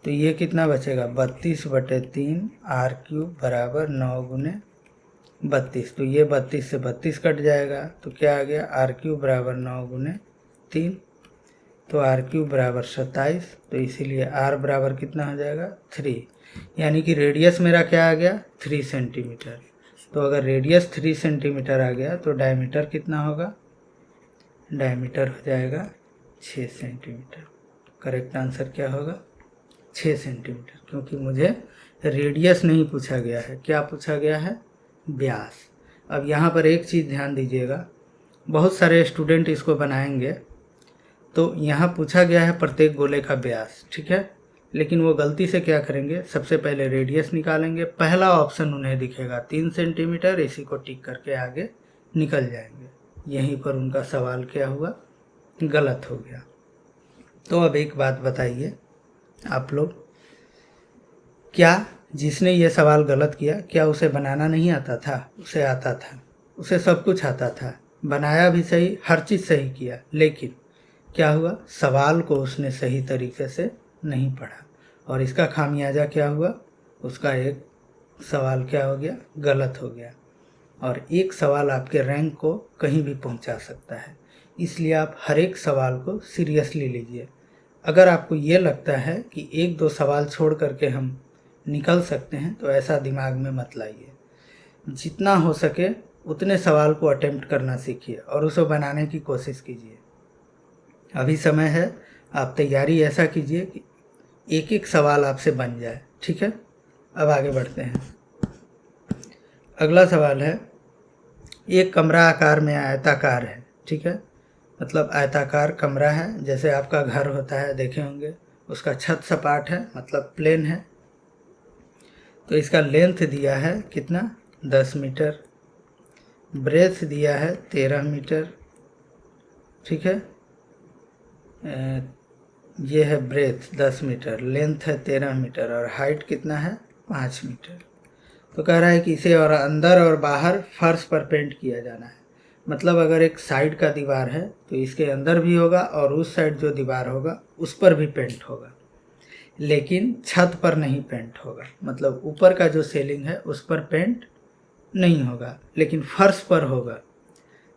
तो ये कितना बचेगा, 32/3 आर क्यूब बराबर 9 गुने 32। तो ये 32 से 32 कट जाएगा, तो क्या आ गया, आर क्यूब बराबर 9 गुने 3। तो आर क्यूब बराबर 27। तो इसीलिए आर बराबर कितना हो जाएगा, 3। यानी कि रेडियस मेरा क्या आ गया, 3 सेंटीमीटर। तो अगर रेडियस 3 सेंटीमीटर आ गया तो डायमीटर कितना होगा, डायमीटर हो जाएगा 6 सेंटीमीटर। करेक्ट आंसर क्या होगा, 6 सेंटीमीटर, क्योंकि मुझे रेडियस नहीं पूछा गया है, क्या पूछा गया है, व्यास। अब यहाँ पर एक चीज़ ध्यान दीजिएगा, बहुत सारे स्टूडेंट इसको बनाएंगे तो यहाँ पूछा गया है प्रत्येक गोले का व्यास, ठीक है। लेकिन वो गलती से क्या करेंगे, सबसे पहले रेडियस निकालेंगे, पहला ऑप्शन उन्हें दिखेगा 3 सेंटीमीटर, इसी को टिक करके आगे निकल जाएंगे। यहीं पर उनका सवाल क्या हुआ, गलत हो गया। तो अब एक बात बताइए आप लोग, क्या जिसने ये सवाल गलत किया, क्या उसे बनाना नहीं आता था, उसे आता था, उसे सब कुछ आता था, बनाया भी सही, हर चीज़ सही किया, लेकिन क्या हुआ, सवाल को उसने सही तरीके से नहीं पढ़ा और इसका खामियाजा क्या हुआ, उसका एक सवाल क्या हो गया, गलत हो गया। और एक सवाल आपके रैंक को कहीं भी पहुंचा सकता है, इसलिए आप हर एक सवाल को सीरियसली लीजिए। अगर आपको ये लगता है कि 1-2 सवाल छोड़ करके हम निकल सकते हैं तो ऐसा दिमाग में मत लाइए। जितना हो सके उतने सवाल को अटेम्प्ट करना सीखिए और उसे बनाने की कोशिश कीजिए। अभी समय है, आप तैयारी ऐसा कीजिए कि एक एक सवाल आपसे बन जाए, ठीक है। अब आगे बढ़ते हैं। अगला सवाल है, एक कमरा आकार में आयताकार है, ठीक है, मतलब आयताकार कमरा है, जैसे आपका घर होता है, देखे होंगे, उसका छत सपाट है, मतलब प्लेन है। तो इसका लेंथ दिया है कितना, 10 मीटर, ब्रेथ दिया है 13 मीटर, ठीक है। ये है ब्रेथ 10 मीटर, लेंथ है 13 मीटर और हाइट कितना है, 5 मीटर। तो कह रहा है कि इसे और अंदर और बाहर फर्श पर पेंट किया जाना है। मतलब अगर एक साइड का दीवार है तो इसके अंदर भी होगा और उस साइड जो दीवार होगा उस पर भी पेंट होगा, लेकिन छत पर नहीं पेंट होगा। मतलब ऊपर का जो सीलिंग है उस पर पेंट नहीं होगा, लेकिन फर्श पर होगा।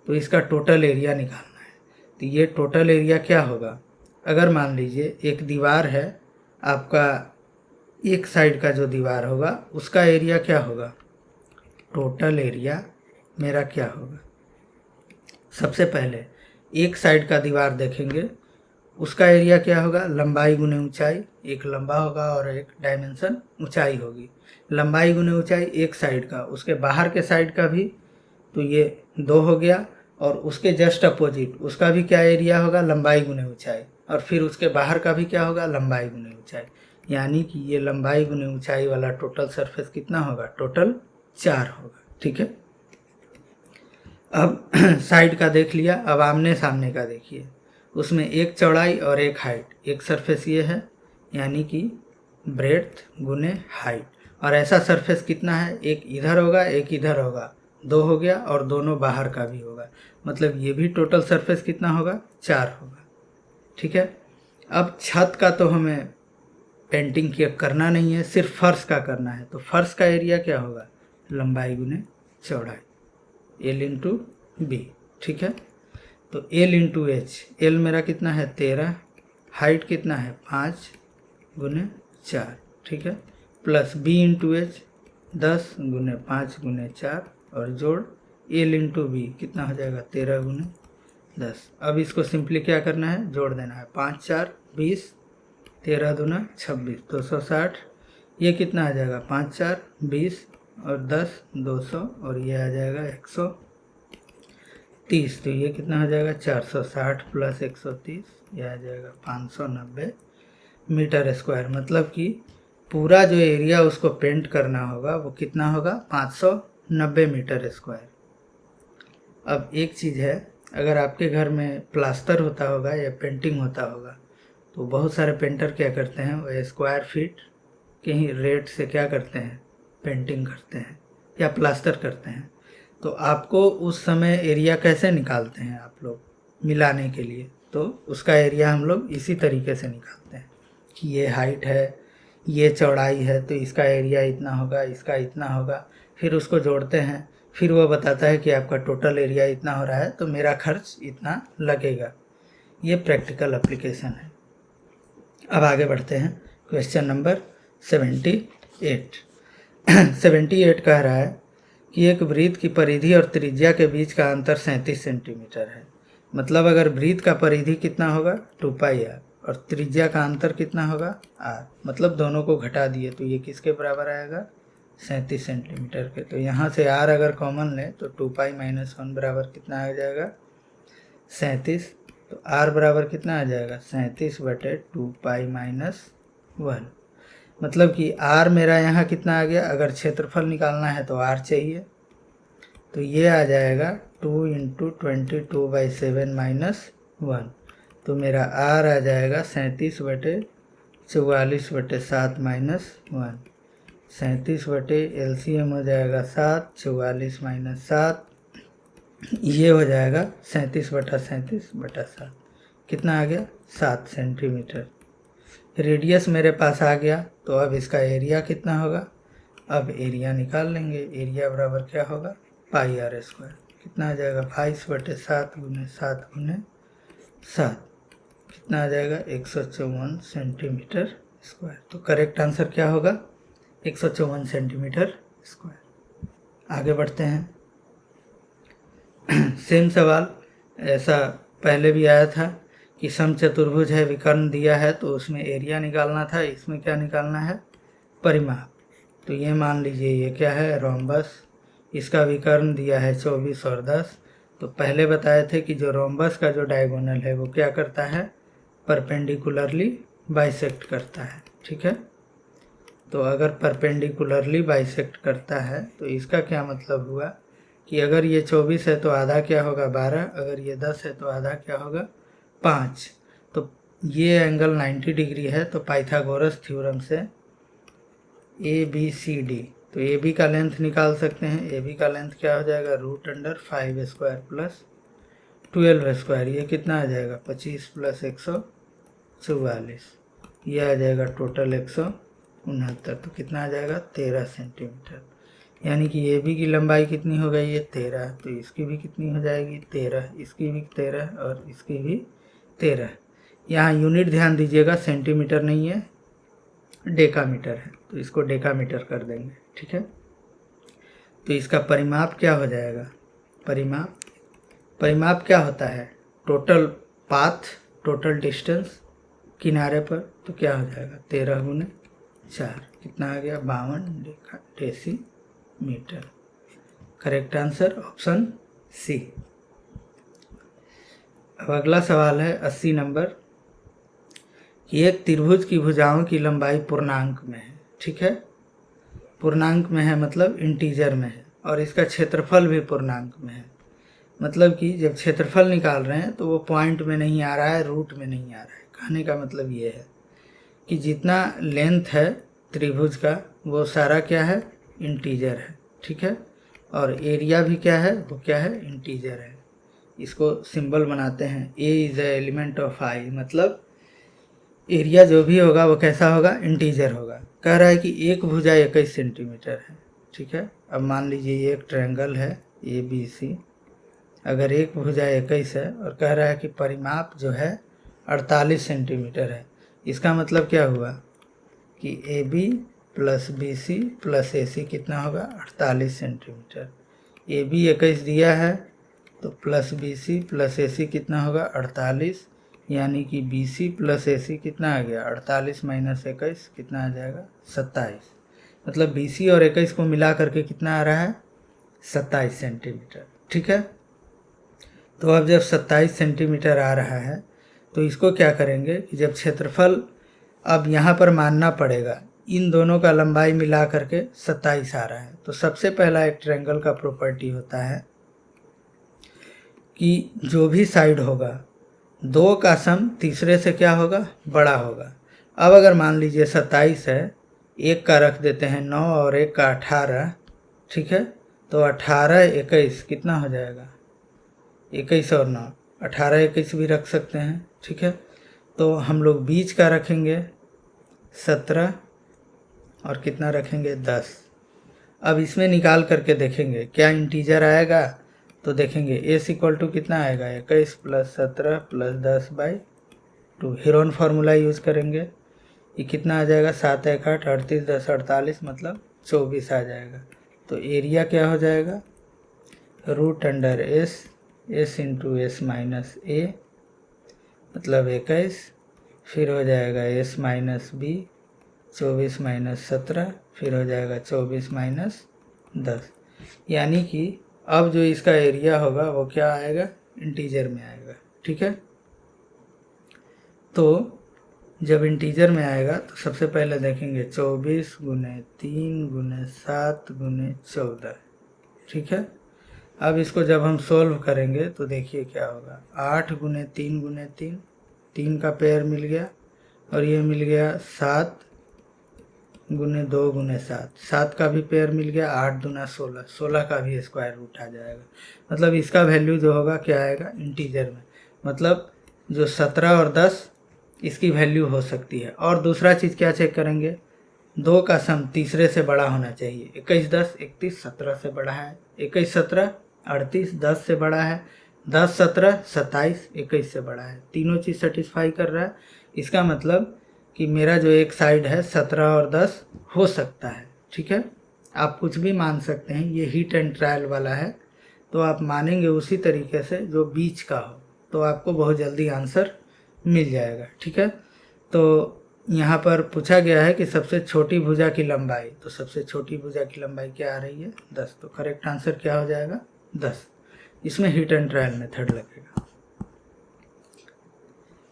तो इसका टोटल एरिया निकालना है। तो ये टोटल एरिया क्या होगा, अगर मान लीजिए एक दीवार है आपका, एक साइड का जो दीवार होगा उसका एरिया क्या होगा, टोटल एरिया मेरा क्या होगा, सबसे पहले एक साइड का दीवार देखेंगे, उसका एरिया क्या होगा, लंबाई गुने ऊंचाई, एक लंबा होगा और एक डायमेंशन ऊंचाई होगी। लंबाई गुने ऊंचाई एक साइड का, उसके बाहर के साइड का भी, तो ये 2 हो गया। और उसके जस्ट अपोजिट उसका भी क्या एरिया होगा, लंबाई गुने ऊंचाई, और फिर उसके बाहर का भी क्या होगा, लंबाई गुने ऊंचाई। यानी कि ये लंबाई गुने ऊंचाई वाला टोटल सरफेस कितना होगा, टोटल 4 होगा, ठीक है। अब साइड का देख लिया, अब आमने सामने का देखिए, उसमें एक चौड़ाई और एक हाइट, एक सरफेस ये है, यानी कि ब्रेड्थ गुने हाइट। और ऐसा सरफेस कितना है, एक इधर होगा एक इधर होगा, 2 हो गया, और दोनों बाहर का भी होगा, मतलब ये भी टोटल सरफेस कितना होगा, 4 होगा, ठीक है। अब छत का तो हमें पेंटिंग करना नहीं है, सिर्फ फर्श का करना है। तो फर्श का एरिया क्या होगा, लंबाई गुने चौड़ाई, L इंटू बी, ठीक है। तो L इंटू एच, एल मेरा कितना है 13, हाइट कितना है 5 गुने 4, ठीक है, प्लस B इंटू एच 10 गुने 5 गुने 4 और जोड़ L इंटू बी कितना हो जाएगा 13 गुने 10। अब इसको सिंपली क्या करना है, जोड़ देना है, 5 4 20, 13 दूना 26, 260। ये कितना आ जाएगा, 5 4 20 और 10 200, और ये आ जाएगा 130। तो ये कितना हो जाएगा, 460 प्लस 130, ये आ जाएगा 590 मीटर स्क्वायर। मतलब कि पूरा जो एरिया उसको पेंट करना होगा वो कितना होगा, 590 मीटर स्क्वायर। अब एक चीज़ है, अगर आपके घर में प्लास्टर होता होगा या पेंटिंग होता होगा तो बहुत सारे पेंटर क्या करते हैं, वो स्क्वायर फीट के ही रेट से क्या करते हैं, पेंटिंग करते हैं या प्लास्टर करते हैं। तो आपको उस समय एरिया कैसे निकालते हैं आप लोग मिलाने के लिए, तो उसका एरिया हम लोग इसी तरीके से निकालते हैं कि ये हाइट है, ये चौड़ाई है, तो इसका एरिया इतना होगा, इसका इतना होगा, फिर उसको जोड़ते हैं, फिर वो बताता है कि आपका टोटल एरिया इतना हो रहा है, तो मेरा खर्च इतना लगेगा। ये प्रैक्टिकल एप्लीकेशन है। अब आगे बढ़ते हैं। Question number 78। 78 कह रहा है कि एक वृत्त की परिधि और त्रिज्या के बीच का अंतर 37 सेंटीमीटर है। मतलब अगर वृत्त का परिधि कितना होगा 2πr और त्रिज्या का अंतर कितना होगा r, मतलब दोनों को घटा दिए तो ये किसके बराबर आएगा 37 सेंटीमीटर के। तो यहाँ से r अगर कॉमन ले तो 2π - 1 बराबर कितना आ जाएगा 37। तो r बराबर कितना आ जाएगा 37/2π - 1। मतलब कि r मेरा यहाँ कितना आ गया, अगर क्षेत्रफल निकालना है तो r चाहिए, तो ये आ जाएगा 2 × 22/7 - 1। तो मेरा r आ जाएगा 37/44/7 - 1। 37 LCM हो जाएगा 7, 44 - 7, ये हो जाएगा 37/37/7। कितना आ गया 7 सेंटीमीटर। रेडियस मेरे पास आ गया, तो अब इसका एरिया कितना होगा, अब एरिया निकाल लेंगे। एरिया बराबर क्या होगा πr²। कितना आ जाएगा 22/7 × 7 × 7, कितना आ जाएगा 154 सेंटीमीटर स्क्वायर। तो करेक्ट आंसर क्या होगा 154 सेंटीमीटर स्क्वायर। आगे बढ़ते हैं। सेम सवाल ऐसा पहले भी आया था कि समचतुर्भुज है, विकर्ण दिया है, तो उसमें एरिया निकालना था। इसमें क्या निकालना है परिमाप। तो ये मान लीजिए ये क्या है रोम्बस, इसका विकर्ण दिया है 24 और 10। तो पहले बताए थे कि जो रोम्बस का जो डायगोनल है वो क्या करता है परपेंडिकुलरली बाइसेक्ट करता है। ठीक है, तो अगर परपेंडिकुलरली बाइसेक्ट करता है तो इसका क्या मतलब हुआ कि अगर ये 24 है तो आधा क्या होगा 12, अगर ये 10 है तो आधा क्या होगा 5। तो ये एंगल 90 डिग्री है। तो पाइथागोरस थ्योरम से ABCD, तो AB का लेंथ निकाल सकते हैं। AB का लेंथ क्या हो जाएगा √5² + 12²। ये कितना आ जाएगा 25 + 144, ये आ जाएगा टोटल 169। तो कितना आ जाएगा 13 सेंटीमीटर। यानी कि AB की लंबाई कितनी हो गई ये 13, तो इसकी भी कितनी हो जाएगी 13, इसकी भी 13 और इसकी भी 13। यहाँ यूनिट ध्यान दीजिएगा सेंटीमीटर नहीं है डेकामीटर है, तो इसको डेकामीटर कर देंगे। ठीक है, तो इसका परिमाप क्या हो जाएगा परिमाप क्या होता है टोटल पाथ, टोटल डिस्टेंस किनारे पर। तो क्या हो जाएगा 13 × 4, कितना आ गया 52 decimetre. Correct answer option C. अब अगला सवाल है 80 नंबर कि एक त्रिभुज की भुजाओं की लंबाई पूर्णांक में है। ठीक है, पूर्णांक में है मतलब इंटीजर में है, और इसका क्षेत्रफल भी पूर्णांक में है। मतलब कि जब क्षेत्रफल निकाल रहे हैं तो वो पॉइंट में नहीं आ रहा है, रूट में नहीं आ रहा है। कहने का मतलब ये है कि जितना लेंथ है त्रिभुज का वो सारा क्या है इंटीजर है। ठीक है, और एरिया भी क्या है वो क्या है इंटीजर है। इसको सिंबल बनाते हैं A is a element of I, मतलब एरिया जो भी होगा वो कैसा होगा इंटीजर होगा। कह रहा है कि एक भुजा 21 सेंटीमीटर है। ठीक है, अब मान लीजिए ये एक ट्रायंगल है ABC, अगर एक भुजा 21 है और कह रहा है कि परिमाप जो है 48 सेंटीमीटर है। इसका मतलब क्या हुआ कि AB + BC + AC कितना होगा 48 सेंटीमीटर। AB 21 दिया है तो प्लस BC + AC कितना होगा 48, यानी कि BC + AC कितना आ गया 48 - 21 कितना आ जाएगा 27। मतलब BC और 21 को मिला करके कितना आ रहा है 27 सेंटीमीटर। ठीक है, तो अब जब 27 सेंटीमीटर आ रहा है तो इसको क्या करेंगे कि जब क्षेत्रफल अब यहाँ पर मानना पड़ेगा इन दोनों का लंबाई मिला करके 27 आ रहा है। तो सबसे पहला एक ट्रायंगल का प्रॉपर्टी होता है कि जो भी साइड होगा दो का सम तीसरे से क्या होगा बड़ा होगा। अब अगर मान लीजिए 27 है, एक का रख देते हैं 9 और एक का 18। ठीक है, तो 18 21 कितना हो जाएगा, 21 और 9, 18 21 भी रख सकते हैं, ठीक है। तो हम लोग बीच का रखेंगे 17 और कितना रखेंगे 10। अब इसमें निकाल करके देखेंगे क्या इंटीजर आएगा, तो देखेंगे एस इक्वल टू कितना आएगा, 21 + 17 + 10/2। हेरोन फार्मूला यूज करेंगे, ये कितना आ जाएगा, 7 1 8 38 10 48 मतलब 24 आ जाएगा। तो एरिया क्या हो जाएगा, √S S × S - A मतलब 21, फिर हो जाएगा S - B 24 - 17, फिर हो जाएगा 24 - 10। यानी कि अब जो इसका एरिया होगा वो क्या आएगा, इंटीजर में आएगा, ठीक है। तो जब इंटीजर में आएगा तो सबसे पहले देखेंगे 24 × 3 × 7 × 14, ठीक है। अब इसको जब हम सोल्व करेंगे तो देखिए क्या होगा, 8 × 3 × 3, 3 का पेयर मिल गया, और ये मिल गया 7 × 2 × 7, 7 का भी पेयर मिल गया, 8 दूना 16, 16 का भी स्क्वायर रूट आ जाएगा। मतलब इसका वैल्यू जो होगा क्या आएगा, इंटीजर में, मतलब जो 17 और 10 इसकी वैल्यू हो सकती है। और दूसरा चीज़ क्या चेक करेंगे, 2 का सम तीसरे से बड़ा होना चाहिए। 21 10 31 17 से बड़ा है, 21 17 38 10 से बड़ा है, 10 17 27 21 से बड़ा है, तीनों चीज़ सेटिस्फाई कर रहा है। इसका मतलब कि मेरा जो एक साइड है 17 और 10 हो सकता है, ठीक है। आप कुछ भी मान सकते हैं, ये हिट एंड ट्रायल वाला है, तो आप मानेंगे उसी तरीके से जो बीच का हो, तो आपको बहुत जल्दी आंसर मिल जाएगा, ठीक है। तो यहाँ पर पूछा गया है कि सबसे छोटी भुजा की लंबाई, तो सबसे छोटी भुजा की लंबाई क्या आ रही है, 10। तो करेक्ट आंसर क्या हो जाएगा, 10। इसमें हिट एंड ट्रायल मेथड लगेगा।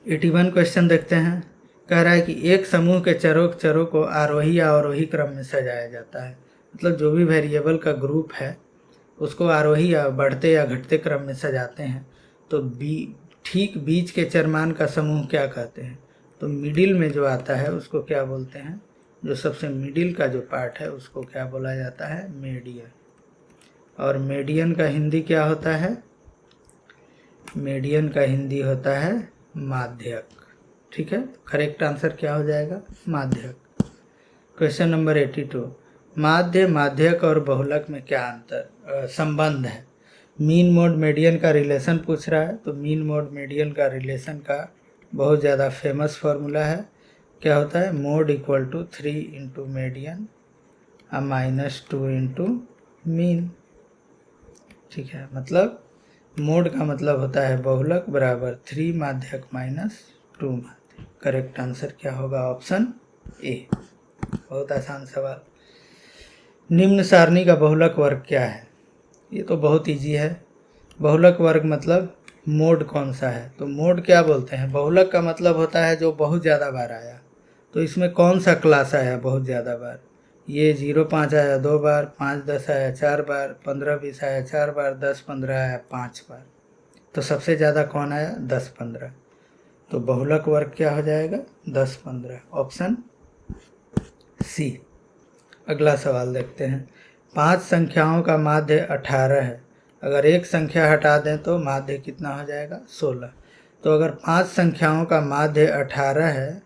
81 क्वेश्चन देखते हैं। कह रहा है कि एक समूह के चरों को आरोही या अवरोही क्रम में सजाया जाता है। मतलब जो भी वेरिएबल का ग्रुप है उसको आरोही या बढ़ते या घटते क्रम में सजाते हैं। तो ठीक बीच के चरमान का समूह क्या कहते हैं, तो मिडिल में जो आता है उसको क्या बोलते हैं, जो सबसे मिडिल का जो पार्ट है उसको क्या बोला जाता है, मीडियन। और मीडियन का हिंदी क्या होता है, मीडियन का हिंदी होता है माध्यक, ठीक है। करेक्ट आंसर क्या हो जाएगा, माध्यक। क्वेश्चन नंबर 82, माध्य माध्यक और बहुलक में क्या अंतर संबंध है। मीन मोड मीडियन का रिलेशन पूछ रहा है, तो मीन मोड मीडियन का रिलेशन का बहुत ज़्यादा फेमस फार्मूला है, क्या होता है, mode equal to 3 × median -2 × mean, ठीक है। मतलब मोड का मतलब होता है बहुलक बराबर 3 माध्यक -2 माध्यक। करेक्ट आंसर क्या होगा, ऑप्शन ए। बहुत आसान सवाल। निम्न सारणी का बहुलक वर्ग क्या है, ये तो बहुत इजी है। बहुलक वर्ग मतलब मोड कौन सा है, तो मोड क्या बोलते हैं, बहुलक का मतलब होता है जो बहुत ज़्यादा बार आया। तो इसमें कौन सा क्लास आया बहुत ज़्यादा बार, ये 0 5 आया 2 बार, 5 10 आया 4 बार, 15 20 आया 4 बार, 10 15 आया 5 बार। तो सबसे ज़्यादा कौन आया, 10 15। तो बहुलक वर्ग क्या हो जाएगा, 10 15, ऑप्शन सी। अगला सवाल देखते हैं। 5 संख्याओं का माध्य 18 है, अगर एक संख्या हटा दें तो माध्य कितना हो जाएगा, 16। तो अगर 5 संख्याओं का माध्य 18 है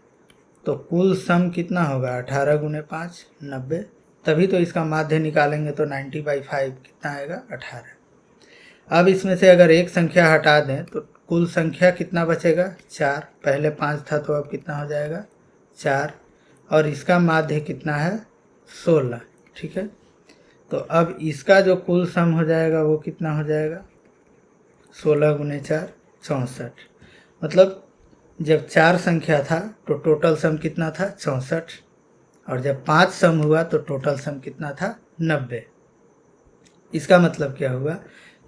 तो कुल सम कितना होगा, 18 × 5 90। तभी तो इसका माध्य निकालेंगे तो 90/5 कितना आएगा, 18। अब इसमें से अगर एक संख्या हटा दें तो कुल संख्या कितना बचेगा, 4। पहले 5 था तो अब कितना हो जाएगा, 4। और इसका माध्य कितना है, 16, ठीक है। तो अब इसका जो कुल सम हो जाएगा वो कितना हो जाएगा, 16 × 4 64। मतलब जब 4 संख्या था तो टोटल सम कितना था, 64। और जब 5 सम हुआ तो टोटल सम कितना था, 90। इसका मतलब क्या हुआ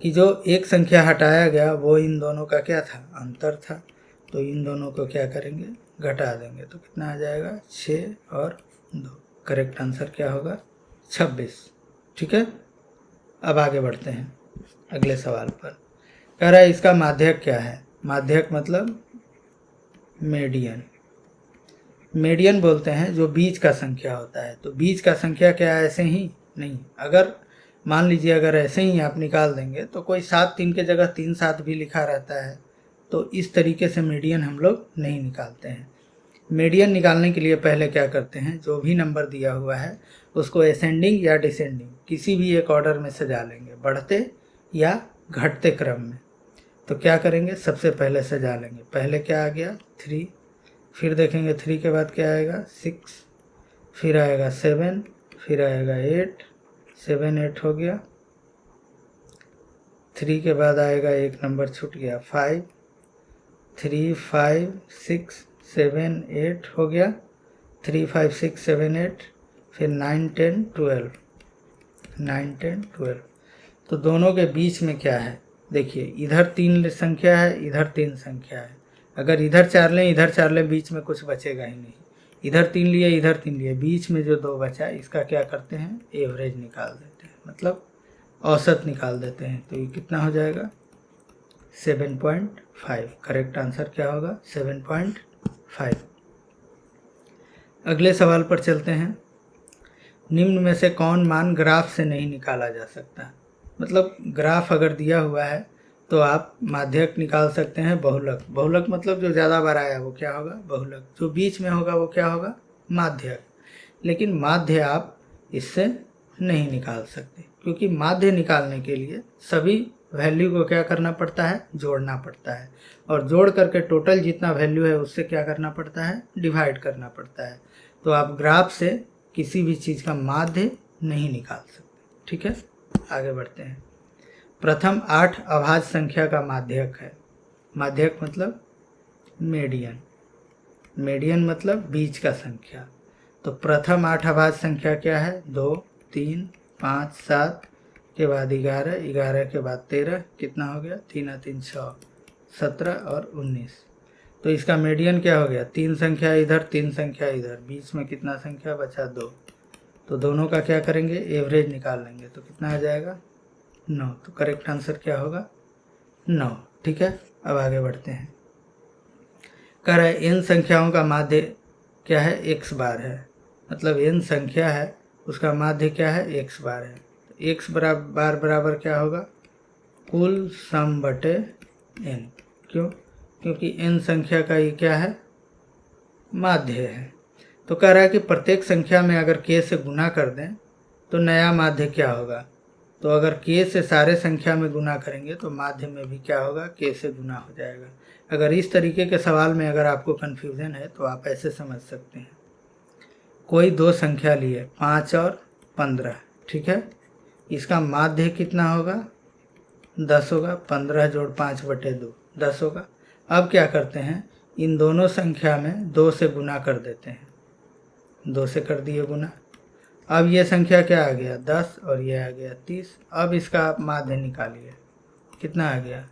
कि जो एक संख्या हटाया गया वो इन दोनों का क्या था, अंतर था। तो इन दोनों को क्या करेंगे, घटा देंगे, तो कितना आ जाएगा, 6 और 2। करेक्ट आंसर क्या होगा, 26, ठीक है। अब आगे बढ़ते हैं अगले सवाल पर। कह रहा है इसका माध्यक क्या है, माध्यक मतलब मीडियन। मीडियन बोलते हैं जो बीच का संख्या होता है। तो बीच का संख्या क्या है, ऐसे ही नहीं, अगर मान लीजिए अगर ऐसे ही आप निकाल देंगे तो कोई 7 3 के जगह 3 7 भी लिखा रहता है, तो इस तरीके से मीडियन हम लोग नहीं निकालते हैं। मीडियन निकालने के लिए पहले क्या करते हैं, जो भी नंबर दिया हुआ है उसको असेंडिंग या डिसेंडिंग किसी भी एक ऑर्डर में सजा लेंगे, बढ़ते या घटते क्रम में। तो क्या करेंगे, सबसे पहले सजा लेंगे। पहले क्या आ गया 3, फिर देखेंगे 3 के बाद क्या आएगा 6, फिर आएगा 7, फिर आएगा 8, 7 8 हो गया। 3 के बाद आएगा एक नंबर छूट गया 5, 3 5 6 7 8 हो गया। 3 5 6 7 8, फिर 9 10 12, 9 10 12। तो दोनों के बीच में क्या है, देखिए इधर 3 संख्या है, इधर 3 संख्या है। अगर इधर 4 लें इधर 4 लें, बीच में कुछ बचेगा ही नहीं। इधर 3 लिए इधर 3 लिए, बीच में जो 2 बचा इसका क्या करते हैं, एवरेज निकाल देते हैं, मतलब औसत निकाल देते हैं। तो ये कितना हो जाएगा 7.5। करेक्ट आंसर क्या होगा 7.5। अगले सवाल पर चलते हैं। निम्न में से कौन मान ग्राफ से नहीं निकाला जा सकता। मतलब ग्राफ अगर दिया हुआ है तो आप माध्यक निकाल सकते हैं, बहुलक। बहुलक मतलब जो ज़्यादा बार आया वो क्या होगा, बहुलक। जो बीच में होगा वो क्या होगा, माध्यक। लेकिन माध्य आप इससे नहीं निकाल सकते, क्योंकि माध्य निकालने के लिए सभी वैल्यू को क्या करना पड़ता है, जोड़ना पड़ता है। और जोड़ करके टोटल जितना वैल्यू है उससे क्या करना पड़ता है, डिवाइड करना पड़ता है। तो आप ग्राफ से किसी भी चीज़ का माध्य नहीं निकाल सकते। ठीक है, आगे बढ़ते हैं। प्रथम 8 अभाज्य संख्या का माध्यक है। माध्यक मतलब मीडियन, मीडियन मतलब बीच का संख्या। तो प्रथम 8 अभाज्य संख्या क्या है, 2 3 5 7 के बाद 11, 11 के बाद 13, कितना हो गया 3 3 6 17 और 19। तो इसका मीडियन क्या हो गया, 3 संख्या इधर 3 संख्या इधर, बीच में कितना संख्या बचा 2। तो दोनों का क्या करेंगे, एवरेज निकाल लेंगे। तो कितना आ जाएगा 9। तो करेक्ट आंसर क्या होगा 9। ठीक है, अब आगे बढ़ते हैं। कह रहा है n संख्याओं का माध्य क्या है, x बार है। मतलब n संख्या है उसका माध्य क्या है, x बार है। तो x बार बराबर क्या होगा, कुल सम बटे n। क्यों, क्योंकि n संख्या का ये क्या है, माध्य है। तो कह रहा है कि प्रत्येक संख्या में अगर k से गुना कर दें तो नया माध्य क्या होगा। तो अगर k से सारे संख्या में गुना करेंगे तो माध्य में भी क्या होगा, k से गुना हो जाएगा। अगर इस तरीके के सवाल में अगर आपको कन्फ्यूज़न है तो आप ऐसे समझ सकते हैं। कोई 2 संख्या लिए 5 और 15, ठीक है, इसका माध्य कितना होगा 10 होगा। 15 जोड़ 5 बटे 2 10 होगा। अब क्या करते हैं, इन दोनों संख्या में 2 से गुना कर देते हैं। 2 से कर दिए गुना। अब ये संख्या क्या आ गया 10 और ये आ गया 30। अब इसका आप माध्य निकालिए, कितना आ गया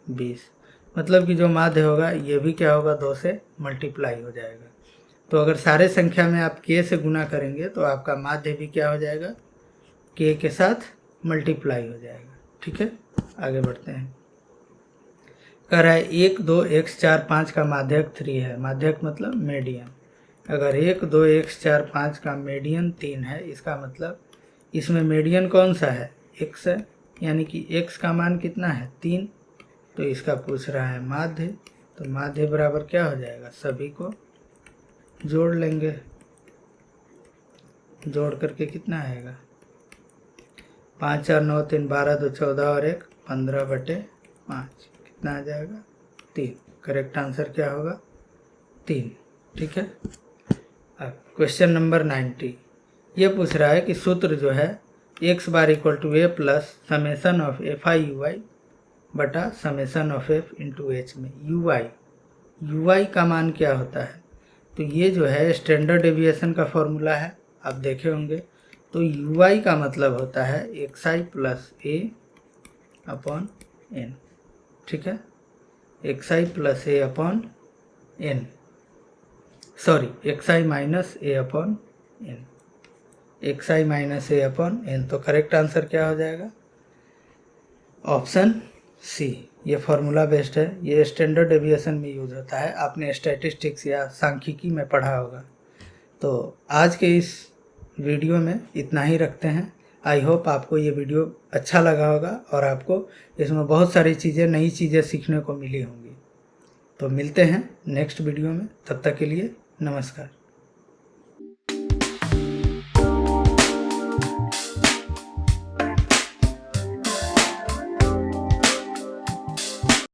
20। मतलब कि जो माध्य होगा ये भी क्या होगा 2 से मल्टीप्लाई हो जाएगा। तो अगर सारे संख्या में आप k से गुना करेंगे तो आपका माध्य भी क्या हो जाएगा, k के साथ मल्टीप्लाई हो जाएगा। ठीक है, आगे बढ़ते हैं। कह रहा है 1 2 x 4 5 का माध्यक 3 है। माध्यक मतलब मीडियन। अगर 1 2 x 4 5 का मीडियन 3 है, इसका मतलब इसमें मीडियन कौन सा है, x है, यानी कि x का मान कितना है 3। तो इसका पूछ रहा है माध्य। तो माध्य बराबर क्या हो जाएगा, सभी को जोड़ लेंगे। जोड़ करके कितना आएगा 5 4 9 3 12 2 14 और 1 15 बटे 5, कितना आ जाएगा 3। करेक्ट आंसर क्या होगा 3। ठीक है, अब क्वेश्चन नंबर 90 ये पूछ रहा है कि सूत्र जो है x bar equal to a plus summation of F I U I बटा summation of F into H में यू आई का मान क्या होता है। तो ये जो है स्टैंडर्ड डेविएशन का फॉर्मूला है, आप देखे होंगे। तो यू आई का मतलब होता है एक्स आई प्लस ए अपॉन एन। ठीक है, एक्स आई प्लस ए अपॉन एन, सॉरी एक्स आई माइनस ए अपॉन एन, एक्स आई माइनस ए अपॉन एन। तो करेक्ट आंसर क्या हो जाएगा ऑप्शन सी। ये फार्मूला बेस्ड है, ये स्टैंडर्ड डेविएशन में यूज होता है, आपने स्टैटिस्टिक्स या सांख्यिकी में पढ़ा होगा। तो आज के इस वीडियो में इतना ही रखते हैं। आई होप आपको ये वीडियो अच्छा लगा होगा और आपको इसमें बहुत सारी चीज़ें, नई चीज़ें सीखने को मिली होंगी। तो मिलते हैं नेक्स्ट वीडियो में, तब तक के लिए नमस्कार।